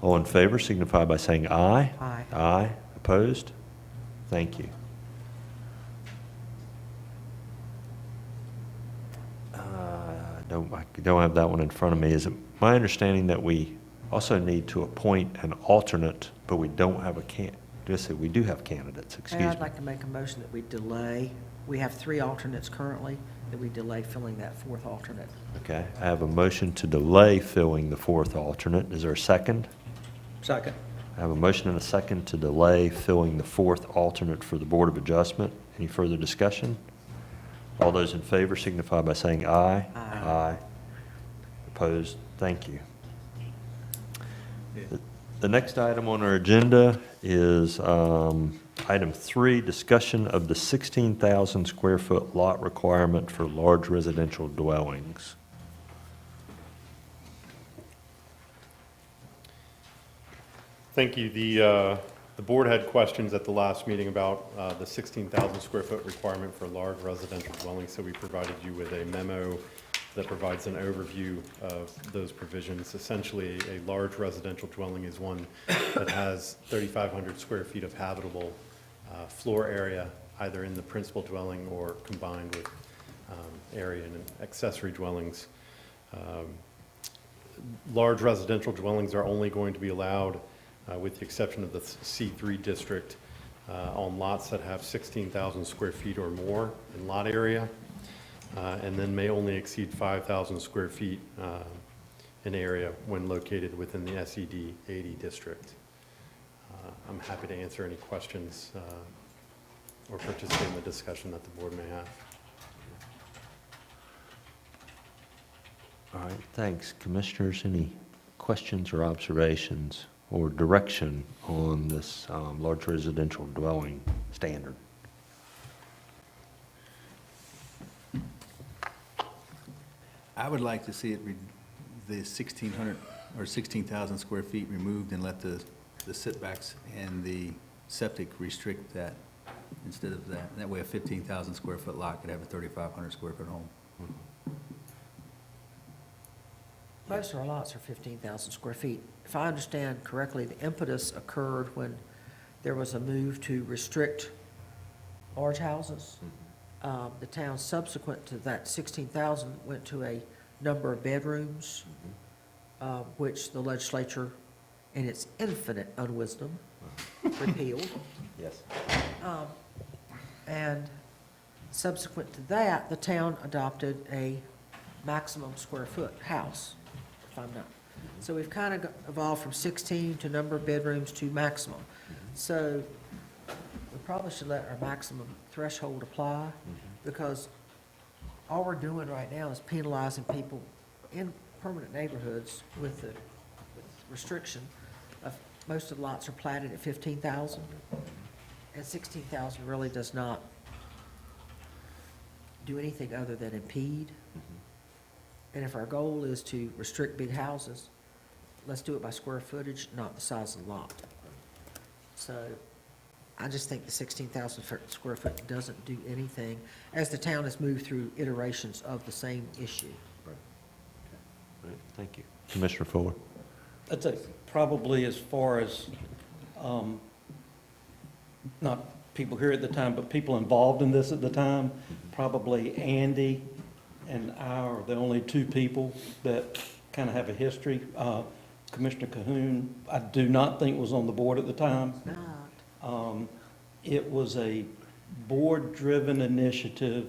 All in favor signify by saying aye. Aye. Aye. Opposed? Thank you. I don't have that one in front of me. Is it my understanding that we also need to appoint an alternate, but we don't have we do have candidates, excuse And me. I'd like to make a motion that we delay. We have 3 alternates currently, that we delay filling that 4th alternate. Okay, I have a motion to delay filling the 4th alternate. Is there a second? Second. I have a motion and a second to delay filling the 4th alternate for the Board of Adjustment. Any further discussion? All those in favor signify by saying aye. Aye. Opposed? Thank you. The next item on our agenda is item 3, discussion of the 16,000 square foot lot requirement for large residential dwellings. Thank you. The board had questions at the last meeting about the 16,000 square foot requirement for large residential dwellings, so we provided you with a memo that provides an overview of those provisions. Essentially, a large residential dwelling is one that has 3,500 square feet of habitable floor area, either in the principal dwelling or combined with area and accessory dwellings. Large residential dwellings are only going to be allowed, with the exception of the C3 district, on lots that have 16,000 square feet or more in lot area, and then may only exceed 5,000 square feet in area when located within the SED 80 district. I'm happy to answer any questions or participate in the discussion that the board may have. All right, thanks. Commissioners, any questions or observations or direction on this large residential dwelling standard? I would like to see it, the 1,600 or 16,000 square feet removed and let the setbacks and the septic restrict that instead of that. That way a 15,000 square foot lot could have a 3,500 square foot home. Most of our lots are 15,000 square feet. If I understand correctly, the impetus occurred when there was a move to restrict large houses. The town subsequent to that 16,000 went to a number of bedrooms, which the legislature, in its infinite unwisdom, repealed. Yes. And subsequent to that, the town adopted a maximum square foot house, if I'm not. So we've kind of evolved from 16 to number of bedrooms to maximum. So we probably should let our maximum threshold apply, because all we're doing right now is penalizing people in permanent neighborhoods with the restriction of, most of the lots are platted at 15,000, and 16,000 really does not do anything other than impede. And if our goal is to restrict big houses, let's do it by square footage, not the size of the lot. So I just think the 16,000 square foot doesn't do anything, as the town has moved through iterations of the same issue. Right. Right. Thank you. Commissioner Fuller? I'd say probably as far as, not people here at the time, but people involved in this at the time, probably Andy and I are the only 2 people that kind of have a history. Commissioner Cahoon, I do not think was on the board at the time. It was a board-driven initiative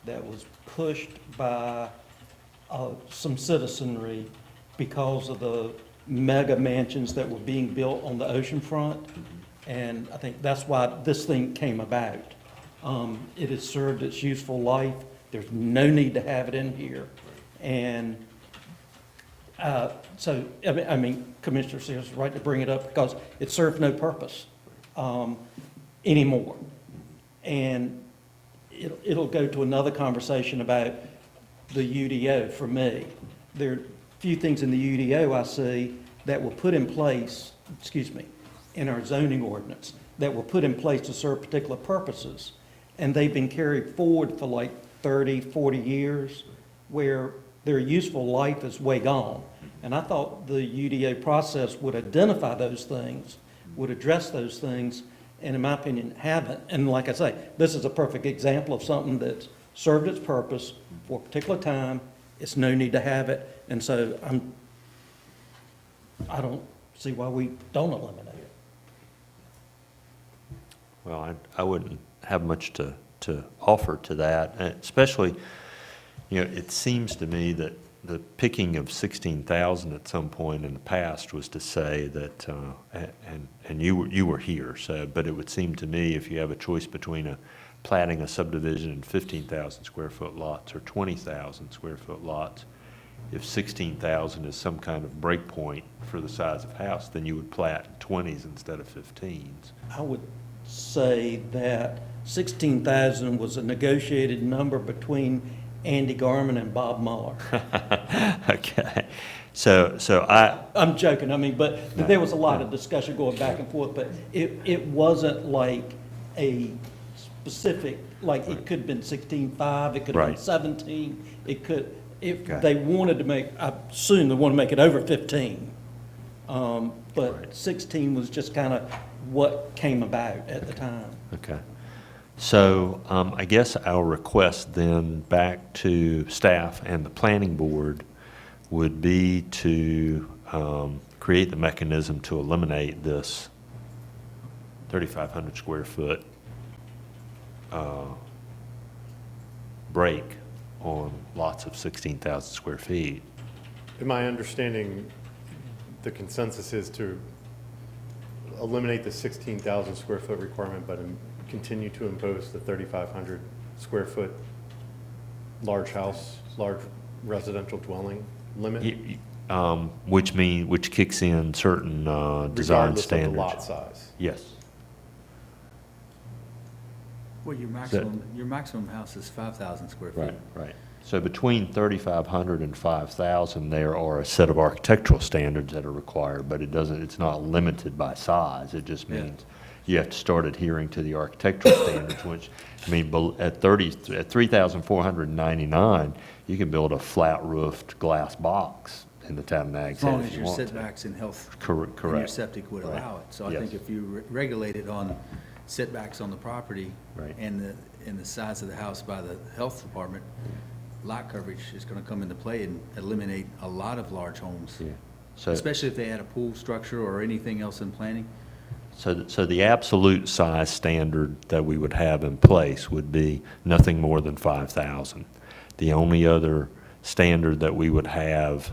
that was pushed by some citizenry because of the mega mansions that were being built on the ocean front. And I think that's why this thing came about. It has served its useful life. There's no need to have it in here. And so, I mean, Commissioner Sears is right to bring it up because it served no purpose anymore. And it'll go to another conversation about the UDO for me. There are few things in the UDO I see that were put in place, in our zoning ordinance, that were put in place to serve particular purposes. And they've been carried forward for like 30, 40 years, where their useful life is way gone. And I thought the UDO process would identify those things, would address those things, and in my opinion, haven't. And like I say, this is a perfect example of something that's served its purpose for a particular time. It's no need to have it, and so I don't see why we don't eliminate it. Well, I wouldn't have much to offer to that, especially, it seems to me that the picking of 16,000 at some point in the past was to say that, and you were here, so, but it would seem to me if you have a choice between platting a subdivision in 15,000 square foot lots or 20,000 square foot lots, if 16,000 is some kind of break point for the size of house, then you would plat 20s instead of 15s. I would say that 16,000 was a negotiated number between Andy Garman and Bob Mueller. Okay, so I'm joking, but there was a lot of discussion going back and forth, but it wasn't like a specific, like it could have been 16.5, it could have been Right. 17, Okay. they wanted to make, I assume they want to make it over 15. But 16 was just kind of what came about at the time. Okay. So I guess our request then back to staff and the planning board would be to create the mechanism to eliminate this 3,500 square foot break on lots of 16,000 square feet. In my understanding, the consensus is to eliminate the 16,000 square foot requirement, but continue to impose the 3,500 square foot large house, large residential dwelling limit, Which kicks in certain design regardless of the standards. lot size. Yes. Well, your maximum house is 5,000 square feet. Right. So between 3,500 and 5,000, there are a set of architectural standards that are required, but it's not limited by size. It just means you have to start adhering to the architectural standards, which, at 3,499, you can build a flat-roofed glass box in the town of Nags As long Head as if you your want to. setbacks and health. Correct. And your septic would Right. allow it. So I Yes. think if you regulate it on setbacks on the property Right. and the size of the house by the health department, lot coverage is going to come into play and eliminate a lot of large homes. Yeah. So, Especially if they add a pool structure or anything else in planning. so the absolute size standard that we would have in place would be nothing more than 5,000. The only other standard that we would have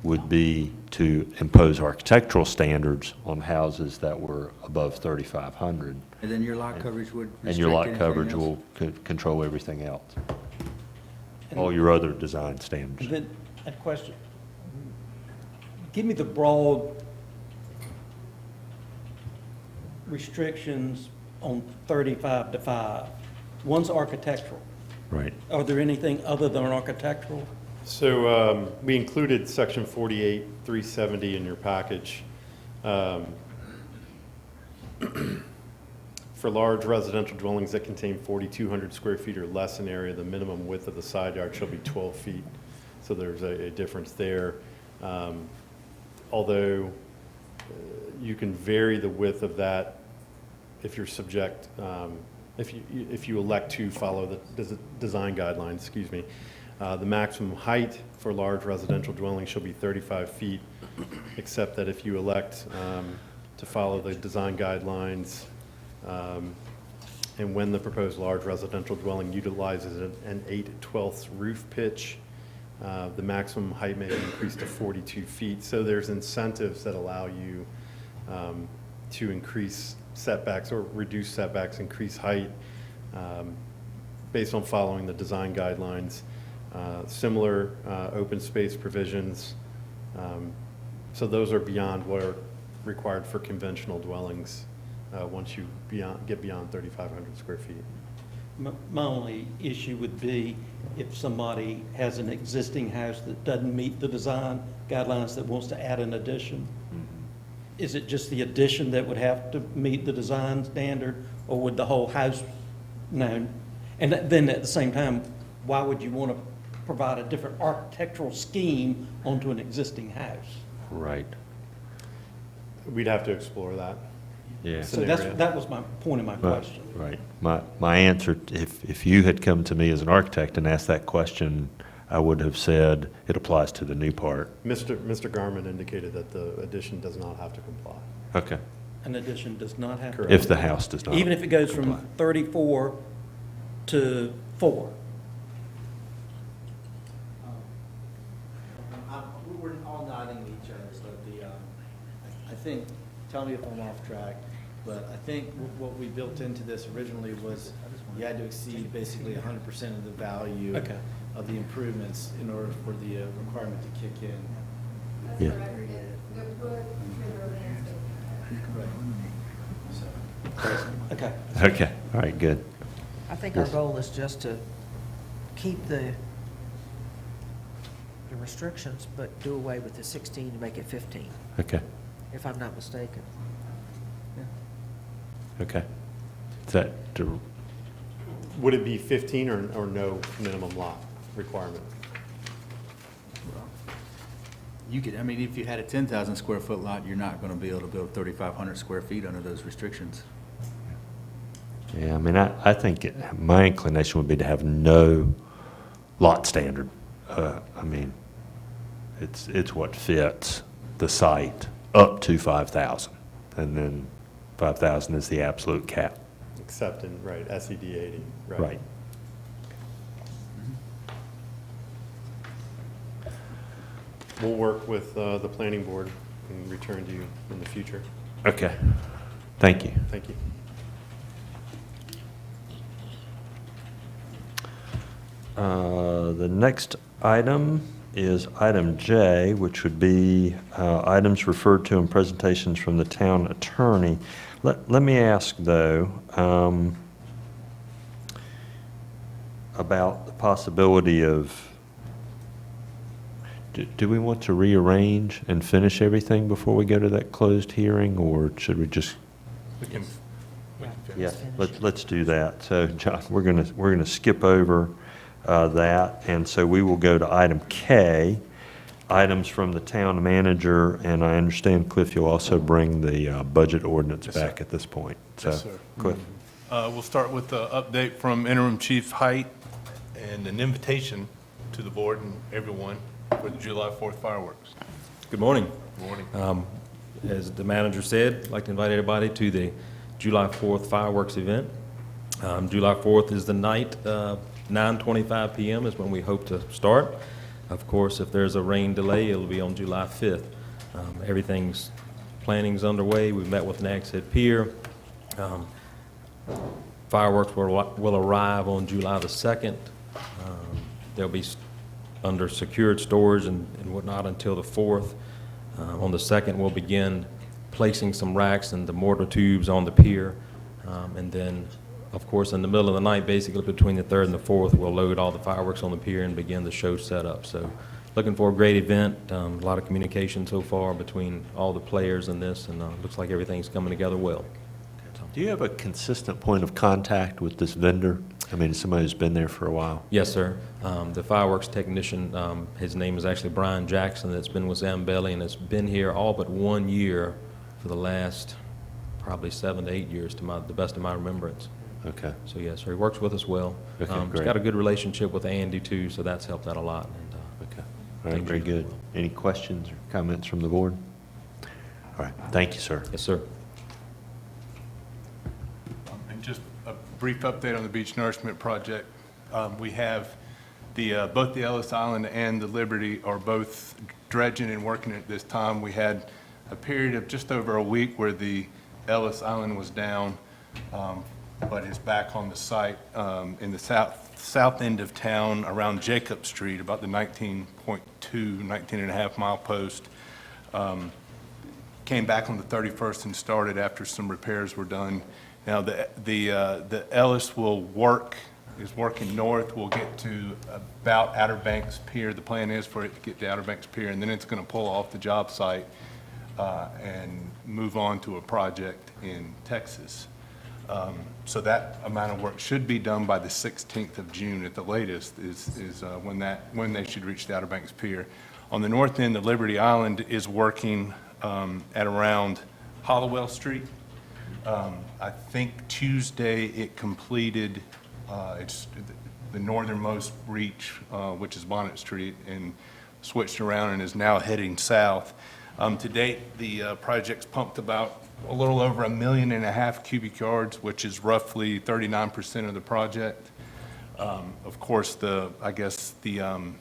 would be to impose architectural standards on houses that were above 3,500. And then your lot coverage would And your lot restrict coverage anything will else. control everything else. All your other design standards. And then, a question. Give me the broad restrictions on 35 to 5. One's architectural. Right. Are there anything other than architectural? So we included section 48-370 in your package. For large residential dwellings that contain 4,200 square feet or less in area, the minimum width of the side yard shall be 12 feet. So there's a difference there. Although you can vary the width of that if you're subject, if you elect to follow the design guidelines, excuse me. The maximum height for large residential dwellings shall be 35 feet, except that if you elect to follow the design guidelines, and when the proposed large residential dwelling utilizes an 8/12 roof pitch, the maximum height may be increased to 42 feet. So there's incentives that allow you to increase setbacks or reduce setbacks, increase height, based on following the design guidelines. Similar open space provisions. So those are beyond what are required for conventional dwellings once you get beyond 3,500 square feet. My only issue would be if somebody has an existing house that doesn't meet the design guidelines that wants to add an addition. Is it just the addition that would have to meet the design standard, or would the whole house, no? And then at the same time, why would you want to provide a different architectural scheme onto an existing house. Right. We'd have to explore that. Yeah. So that was my point of my question. Right. My answer, if you had come to me as an architect and asked that question, I would have said it applies to the new part. Mr. Garman indicated that the addition does not have to comply. Okay. An addition does not have to. Correct. If the house does not. Even if it goes from comply. 34 to 4. We're all nodding to each other, so I think, tell me if I'm off track, but I think what we built into this originally was you had to exceed basically 100% of the value Okay. of the improvements in order for the requirement to kick in. Yeah. Okay. Okay. All right, good. I think our Yes. goal is just to keep the restrictions, but do away with the 16 to make it 15, Okay. if I'm not mistaken. Okay. Is that, Would it be 15 or no minimum lot requirement? You could, I mean, if you had a 10,000 square foot lot, you're not going to be able to build 3,500 square feet under those restrictions. yeah, I mean, I think my inclination would be to have no lot standard. I mean, it's what fits the site up to 5,000. And then 5,000 is the absolute cap. Except in, right, SED 80, right? Right. We'll work with the planning board and return to you in the future. Okay. Thank you. Thank you. The next item is item J, which would be items referred to in presentations from the town attorney. Let me ask, though, about the possibility of, do we want to rearrange and finish everything before we go to that closed hearing, or should we just? We can Yes, let's do that. So, John, we're gonna skip over that, and so we will go to item K, items from the town manager, and I understand, Cliff, you'll also bring the budget ordinance back at this point. Yes, So, sir. Cliff? We'll start with the update from Interim Chief Height and an invitation to the board and everyone for the July 4th fireworks. Good morning. Good morning. As the manager said, I'd like to invite everybody to the July 4th fireworks event. July 4th is the night, 9:25 p.m. is when we hope to start. Of course, if there's a rain delay, it'll be on July 5th. Planning's underway. We've met with Nags Head Pier. Fireworks will arrive on July the 2nd. They'll be under secured storage and whatnot until the 4th. On the 2nd, we'll begin placing some racks and the mortar tubes on the pier. And then, of course, in the middle of the night, basically between the 3rd and the 4th, we'll load all the fireworks on the pier and begin the show setup. So looking for a great event, a lot of communication so far between all the players in this, and looks like everything's coming together well. Do you have a consistent point of contact with this vendor? I mean, somebody who's been there for a while. Yes, sir. The fireworks technician, his name is actually Brian Jackson, that's been with Zambelli and has been here all but 1 year for the last probably 7 to 8 years, to the best of my remembrance. Okay. So yes, sir, he works with us well. Okay, He's great. got a good relationship with Andy too, so that's helped out a lot. Okay. All right, very good. Any questions or comments from the board? All right, thank you, sir. Yes, sir. And just a brief update on the beach nourishment project. We have both the Ellis Island and the Liberty are both dredging and working at this time. We had a period of just over a week where the Ellis Island was down, but is back on the site in the south end of town around Jacob Street, about the 19 and a half mile post. Came back on the 31st and started after some repairs were done. Now, the Ellis is working north. We'll get to about Outer Banks Pier. The plan is for it to get to Outer Banks Pier, and then it's going to pull off the job site and move on to a project in Texas. So that amount of work should be done by the 16th of June at the latest is when they should reach the Outer Banks Pier. On the north end, the Liberty Island is working at around Hollowell Street. I think Tuesday it completed, it's the northernmost reach, which is Bonnet Street, and switched around and is now heading south. To date, the project's pumped about a little over 1.5 million cubic yards, which is roughly 39% of the project. Of course, I guess the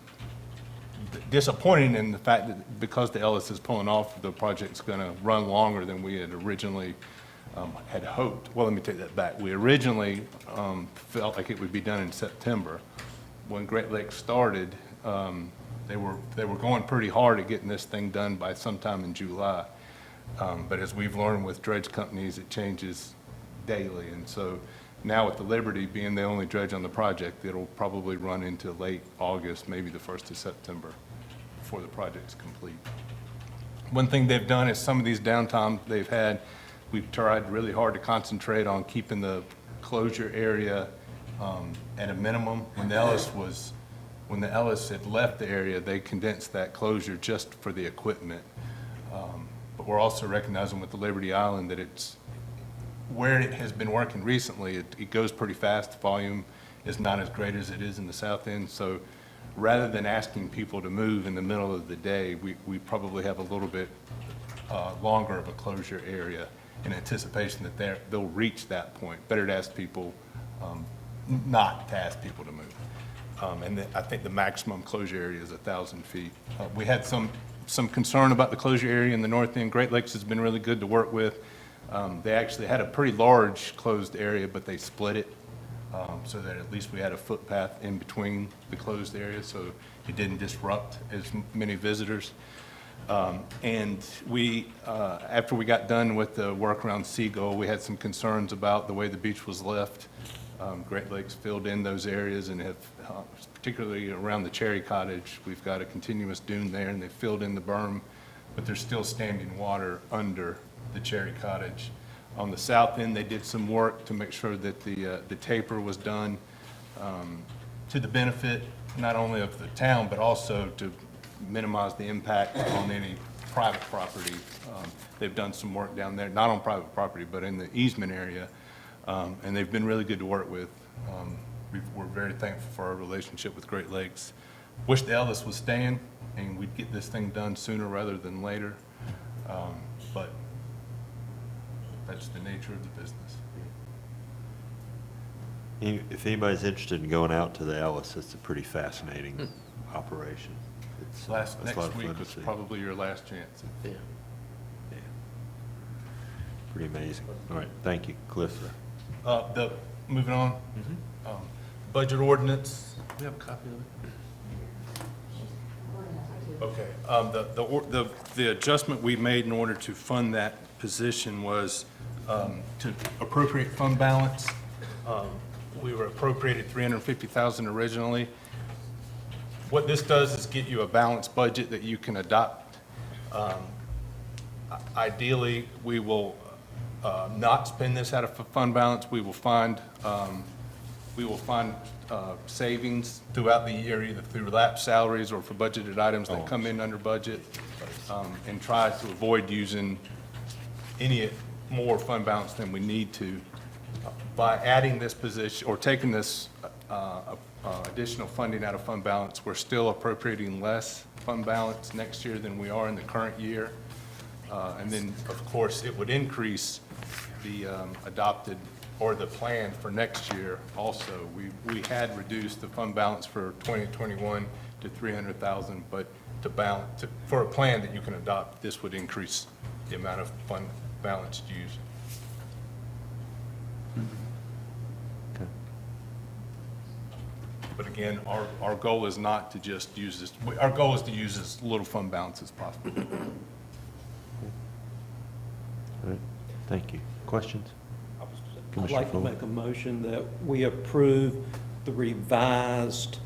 disappointing in the fact that because the Ellis is pulling off, the project's going to run longer than we had originally had hoped. Well, let me take that back. We originally felt like it would be done in September. When Great Lakes started, they were going pretty hard at getting this thing done by sometime in July. But as we've learned with dredge companies, it changes daily. And so now with the Liberty being the only dredge on the project, it'll probably run into late August, maybe the 1st of September before the project's complete. One thing they've done is some of these downtime they've had, we've tried really hard to concentrate on keeping the closure area at a minimum. When the Ellis had left the area, they condensed that closure just for the equipment. But we're also recognizing with the Liberty Island that it's where it has been working recently, it goes pretty fast. The volume is not as great as it is in the south end. So rather than asking people to move in the middle of the day, we probably have a little bit longer of a closure area in anticipation that they'll reach that point. Better to ask people, not to ask people to move. And I think the maximum closure area is 1,000 feet. We had some concern about the closure area in the north end. Great Lakes has been really good to work with. They actually had a pretty large closed area, but they split it so that at least we had a footpath in between the closed areas, so it didn't disrupt as many visitors. And we, after we got done with the work around Seagull, we had some concerns about the way the beach was left. Great Lakes filled in those areas and have, particularly around the Cherry Cottage, we've got a continuous dune there, and they filled in the berm, but there's still standing water under the Cherry Cottage. On the south end, they did some work to make sure that the taper was done to the benefit not only of the town, but also to minimize the impact on any private property. They've done some work down there, not on private property, but in the easement area, and they've been really good to work with. We're very thankful for our relationship with Great Lakes. Wish the Ellis was staying and we'd get this thing done sooner rather than later, but that's the nature of the business. If anybody's interested in going out to the Ellis, it's a pretty fascinating operation. It's a lot of Next fun week to was see. probably your last chance. Yeah. Pretty amazing. All right, thank you. Cliff? Moving on. Budget ordinance. Do we have a copy of it? Okay. The adjustment we made in order to fund that position was to appropriate fund balance. We were appropriated $350,000 originally. What this does is get you a balanced budget that you can adopt. Ideally, we will not spend this out of fund balance. We will find savings throughout the year, either through lapsed salaries or for budgeted items that come in under budget, and try to avoid using any more fund balance than we need to. By adding this position, or taking this additional funding out of fund balance, we're still appropriating less fund balance next year than we are in the current year. And then, of course, it would increase the adopted or the plan for next year also. We had reduced the fund balance for 2021 to $300,000, but for a plan that you can adopt, this would increase the amount of fund balance used. Okay. But again, our goal is not to just use this. Our goal is to use as little fund balance as possible. All right, thank you. Questions? I'd like to make a motion that we approve the revised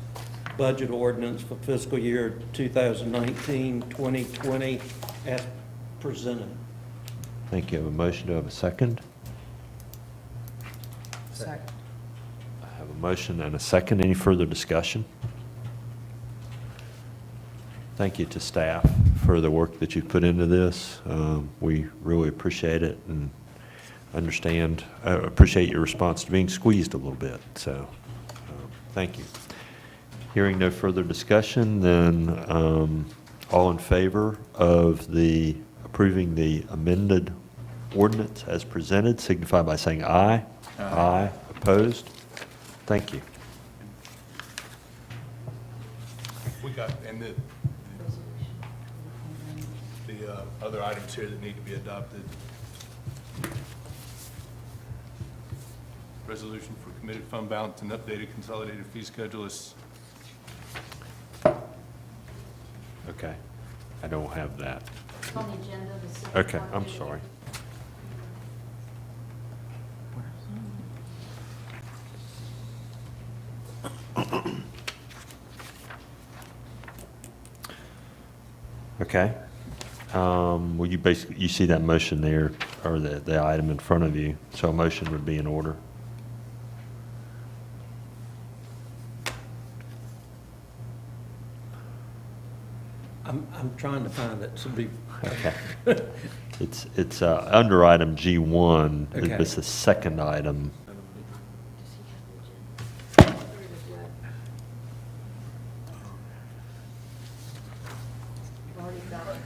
budget ordinance for fiscal year 2019-2020 as presented. Thank you. I have a motion. Do I have a second? Second. I have a motion and a second. Any further discussion? Thank you to staff for the work that you've put into this. We really appreciate it and appreciate your response to being squeezed a little bit. So, thank you. Hearing no further discussion, then all in favor of approving the amended ordinance as presented, signify by saying aye. Aye. Opposed? Thank you. We got, and the other items here that need to be adopted. Resolution for committed fund balance and updated consolidated fee schedule is. Okay. I don't have that. It's on the agenda, the second Okay, part I'm of the- sorry. Okay. Well, you see that motion there, or the item in front of you, so a motion would be in order. I'm trying to find it, so be. Okay. It's under item G1. Okay. It's the second item. Already got it.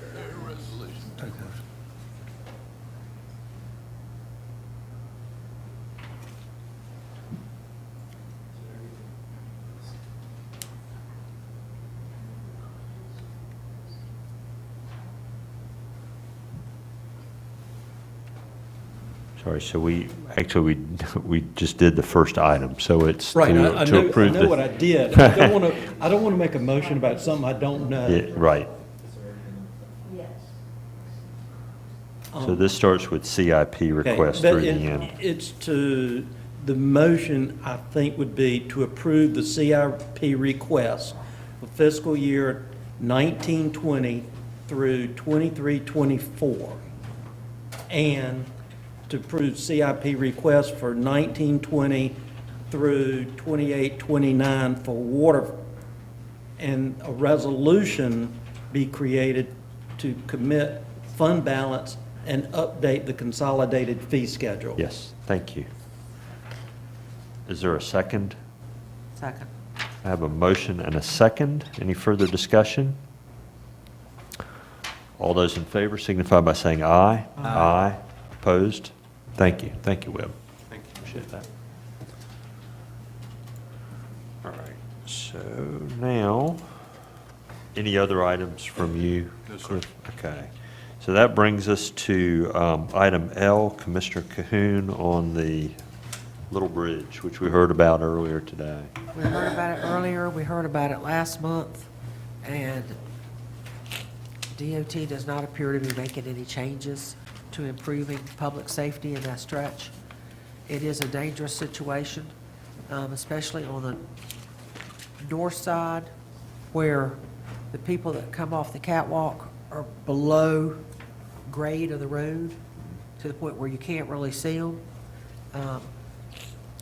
Sorry, so we just did the first item, so it's Right, I to know approve the. what I did. I don't want to make a motion about something I don't know. Yeah, right. Yes. So this starts with CIP request Okay, through but the end. It's the motion, I think, would be to approve the CIP request for fiscal year 1920 through 23-24, and to approve CIP request for 1920 through 28-29 for water, and a resolution be created to commit fund balance and update the consolidated fee schedule. Yes, thank you. Is there a second? Second. I have a motion and a second. Any further discussion? All those in favor signify by saying aye. Aye. Opposed? Thank you. Thank you, Webb. Thank you. Appreciate that. All right, so now, any other items from you? No, sir. Cliff? Okay. So that brings us to item L, Commissioner Cahoon on the Little Bridge, which we heard about earlier today. We heard about it earlier, we heard about it last month, and DOT does not appear to be making any changes to improving public safety in that stretch. It is a dangerous situation, especially on the north side, where the people that come off the catwalk are below grade of the road to the point where you can't really see them.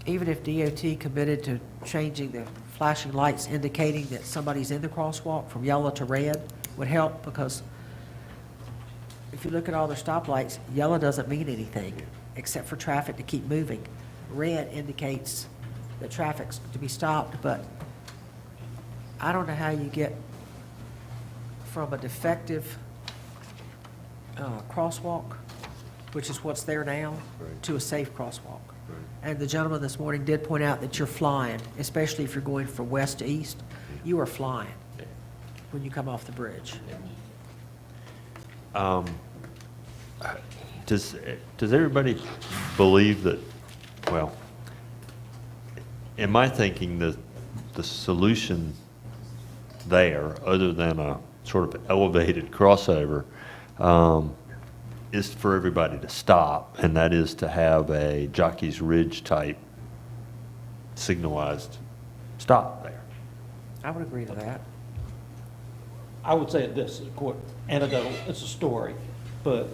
Even if DOT committed to changing the flashing lights indicating that somebody's in the crosswalk from yellow to red would help, because if you look at all their stoplights, yellow doesn't mean anything except for traffic to keep moving. Red indicates that traffic's to be stopped, but I don't know how you get from a defective crosswalk, which is what's there now, to a safe crosswalk. And the gentleman this morning did point out that you're flying, especially if you're going from west to east. You are flying when you come off the bridge. Does everybody believe that, well, in my thinking, the solution there, other than a sort of elevated crossover, is for everybody to stop, and that is to have a Jockey's Ridge type signalized stop there. I would agree to that. I would say this, of course, anecdotal, it's a story, but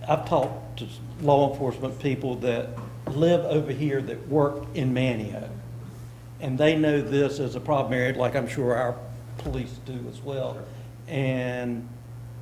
I've talked to law enforcement people that live over here that work in Manio. And they know this as a problem area, like I'm sure our police do as well. And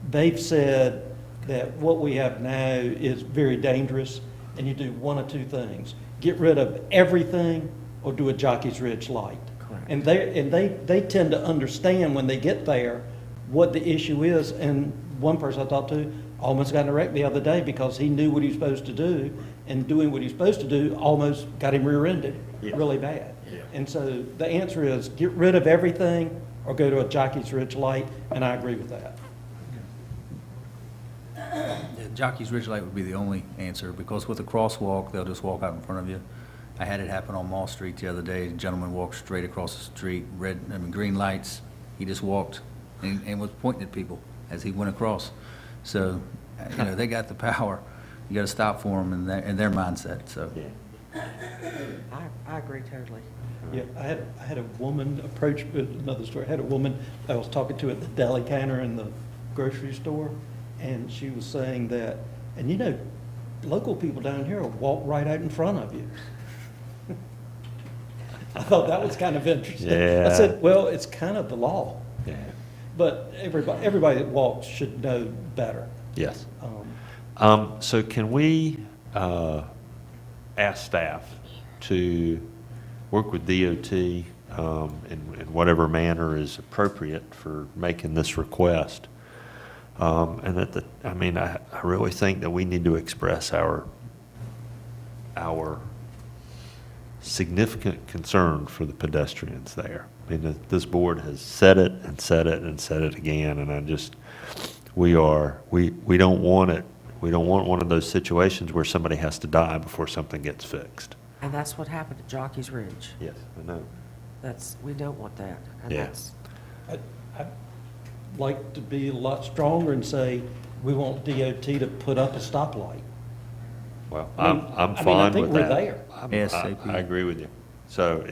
they've said that what we have now is very dangerous, and you do one of two things: get rid of everything or do a Jockey's Ridge light. Correct. And they tend to understand when they get there what the issue is. And one person I talked to almost got in a wreck the other day because he knew what he was supposed to do, and doing what he was supposed to do almost got him rear-ended really bad. And so the answer is get rid of everything or go to a Jockey's Ridge light, and I agree with that. Yeah, Jockey's Ridge Light would be the only answer, because with a crosswalk, they'll just walk out in front of you. I had it happen on Mall Street the other day. A gentleman walked straight across the street, green lights. He just walked and was pointing at people as he went across. So, you know, they got the power. You got to stop for them in their mindset, so. I agree totally. Yeah, I had a woman approach, another story, I had a woman I was talking to at the deli counter in the grocery store, and she was saying that, and you know, local people down here will walk right out in front of you. I thought that was kind of interesting. Yeah. I said, well, it's kind of the law. Yeah. But everybody that walks should know better. Yes. So can we ask staff to work with DOT in whatever manner is appropriate for making this request? And that I really think that we need to express our significant concern for the pedestrians there. I mean, this board has said it and said it and said it again, and we don't want it. We don't want one of those situations where somebody has to die before something gets fixed. And that's what happened at Jockey's Ridge. Yes, I know. We don't want that. And Yeah. that's, I'd like to be a lot stronger and say, we want DOT to put up a stoplight. Well, I mean, I'm I fine think with we're that. there. I agree with you. So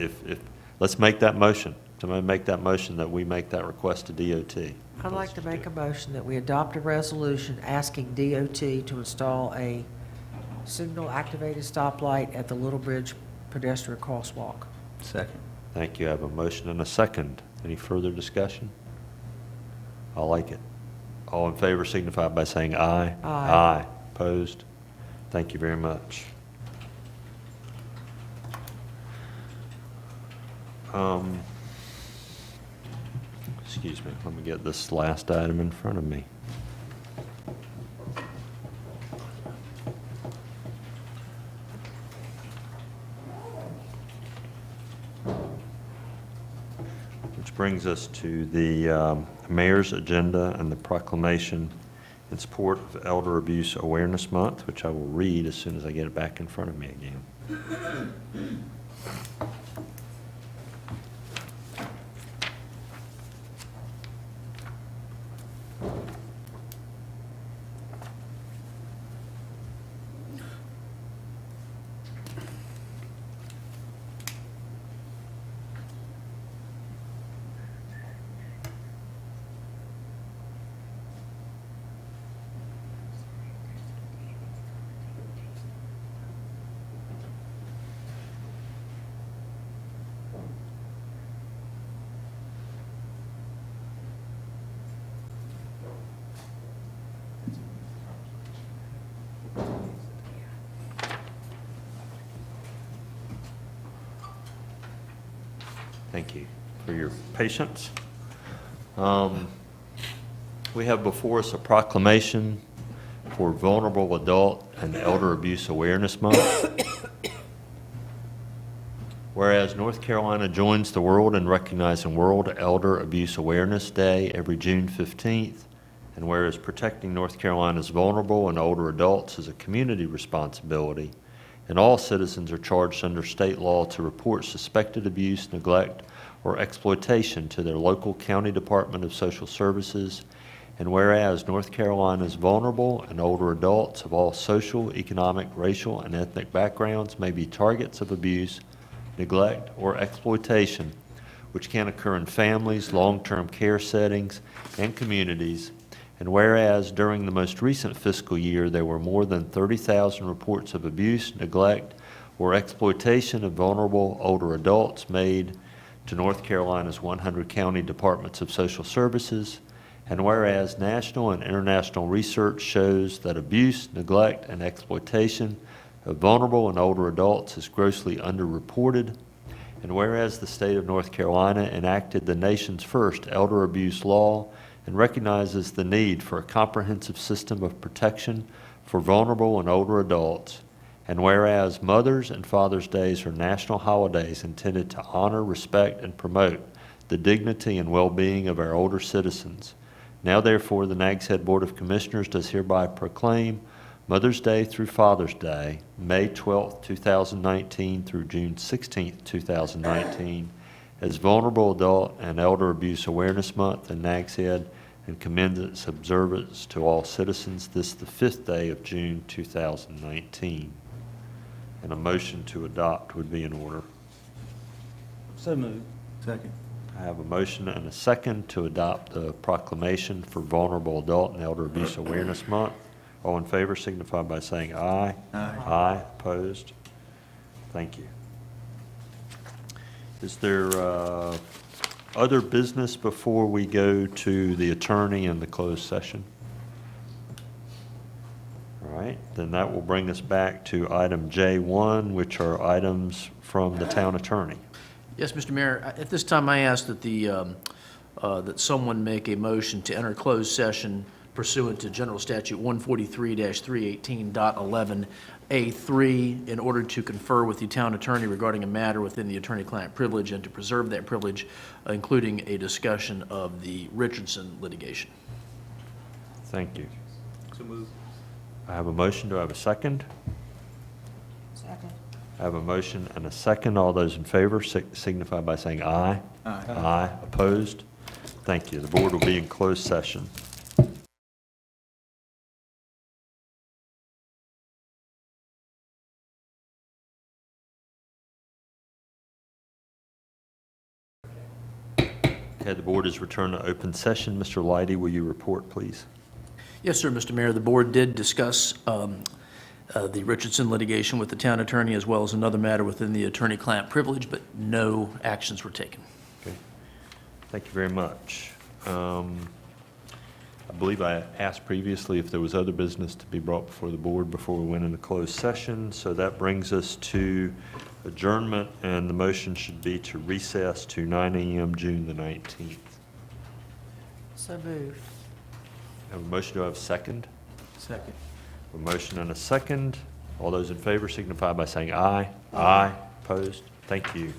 let's make that motion. Somebody make that motion that we make that request to DOT. I'd like to make a motion that we adopt a resolution asking DOT to install a signal-activated stoplight at the Little Bridge pedestrian crosswalk. Second. Thank you. I have a motion and a second. Any further discussion? I like it. All in favor signify by saying aye. Aye. Aye. Opposed? Thank you very much. Excuse me, let me get this last item in front of me. Which brings us to the mayor's agenda and the proclamation in support of Elder Abuse Awareness Month, which I will read as soon as I get it back in front of me again. Thank you for your patience. We have before us a proclamation for Vulnerable Adult and Elder Abuse Awareness Month. Whereas North Carolina joins the world in recognizing World Elder Abuse Awareness Day every June 15th, and whereas protecting North Carolina's vulnerable and older adults is a community responsibility, and all citizens are charged under state law to report suspected abuse, neglect, or exploitation to their local county Department of Social Services, and whereas North Carolina's vulnerable and older adults of all social, economic, racial, and ethnic backgrounds may be targets of abuse, neglect, or exploitation, which can occur in families, long-term care settings, and communities. And whereas during the most recent fiscal year, there were more than 30,000 reports of abuse, neglect, for exploitation of vulnerable older adults made to North Carolina's 100 county departments of social services. And whereas national and international research shows that abuse, neglect, and exploitation of vulnerable and older adults is grossly underreported. And whereas the state of North Carolina enacted the nation's first elder abuse law and recognizes the need for a comprehensive system of protection for vulnerable and older adults. And whereas Mother's and Father's Days are national holidays intended to honor, respect, and promote the dignity and well-being of our older citizens. Now therefore, the Nags Head Board of Commissioners does hereby proclaim Mother's Day through Father's Day, May 12th, 2019 through June 16th, 2019, as Vulnerable Adult and Elder Abuse Awareness Month in Nags Head, and commend its observance to all citizens this the 5th day of June 2019. And a motion to adopt would be in order. So moved. Second. I have a motion and a second to adopt the proclamation for Vulnerable Adult and Elder Abuse Awareness Month. All in favor signify by saying aye. Aye. Aye. Opposed? Thank you. Is there other business before we go to the attorney and the closed session? All right, then that will bring us back to item J1, which are items from the town attorney. Yes, Mr. Mayor, at this time, I ask that that someone make a motion to enter closed session pursuant to General Statute 143-318.11A3 in order to confer with the town attorney regarding a matter within the attorney-client privilege and to preserve that privilege, including a discussion of the Richardson litigation. Thank you. So moved. I have a motion. Do I have a second? Second. I have a motion and a second. All those in favor signify by saying aye. Aye. Aye. Opposed? Thank you. The board will be in closed session. Okay, the board is returned to open session. Mr. Leidy, will you report, please? Yes, sir, Mr. Mayor. The board did discuss the Richardson litigation with the town attorney as well as another matter within the attorney-client privilege, but no actions were taken. Okay. Thank you very much. I believe I asked previously if there was other business to be brought before the board before we went into closed session. So that brings us to adjournment, and the motion should be to recess to 9 a.m. June the 19th. So moved. Have a motion. Do I have a second? Second. A motion and a second. All those in favor signify by saying aye. Aye. Opposed? Thank you.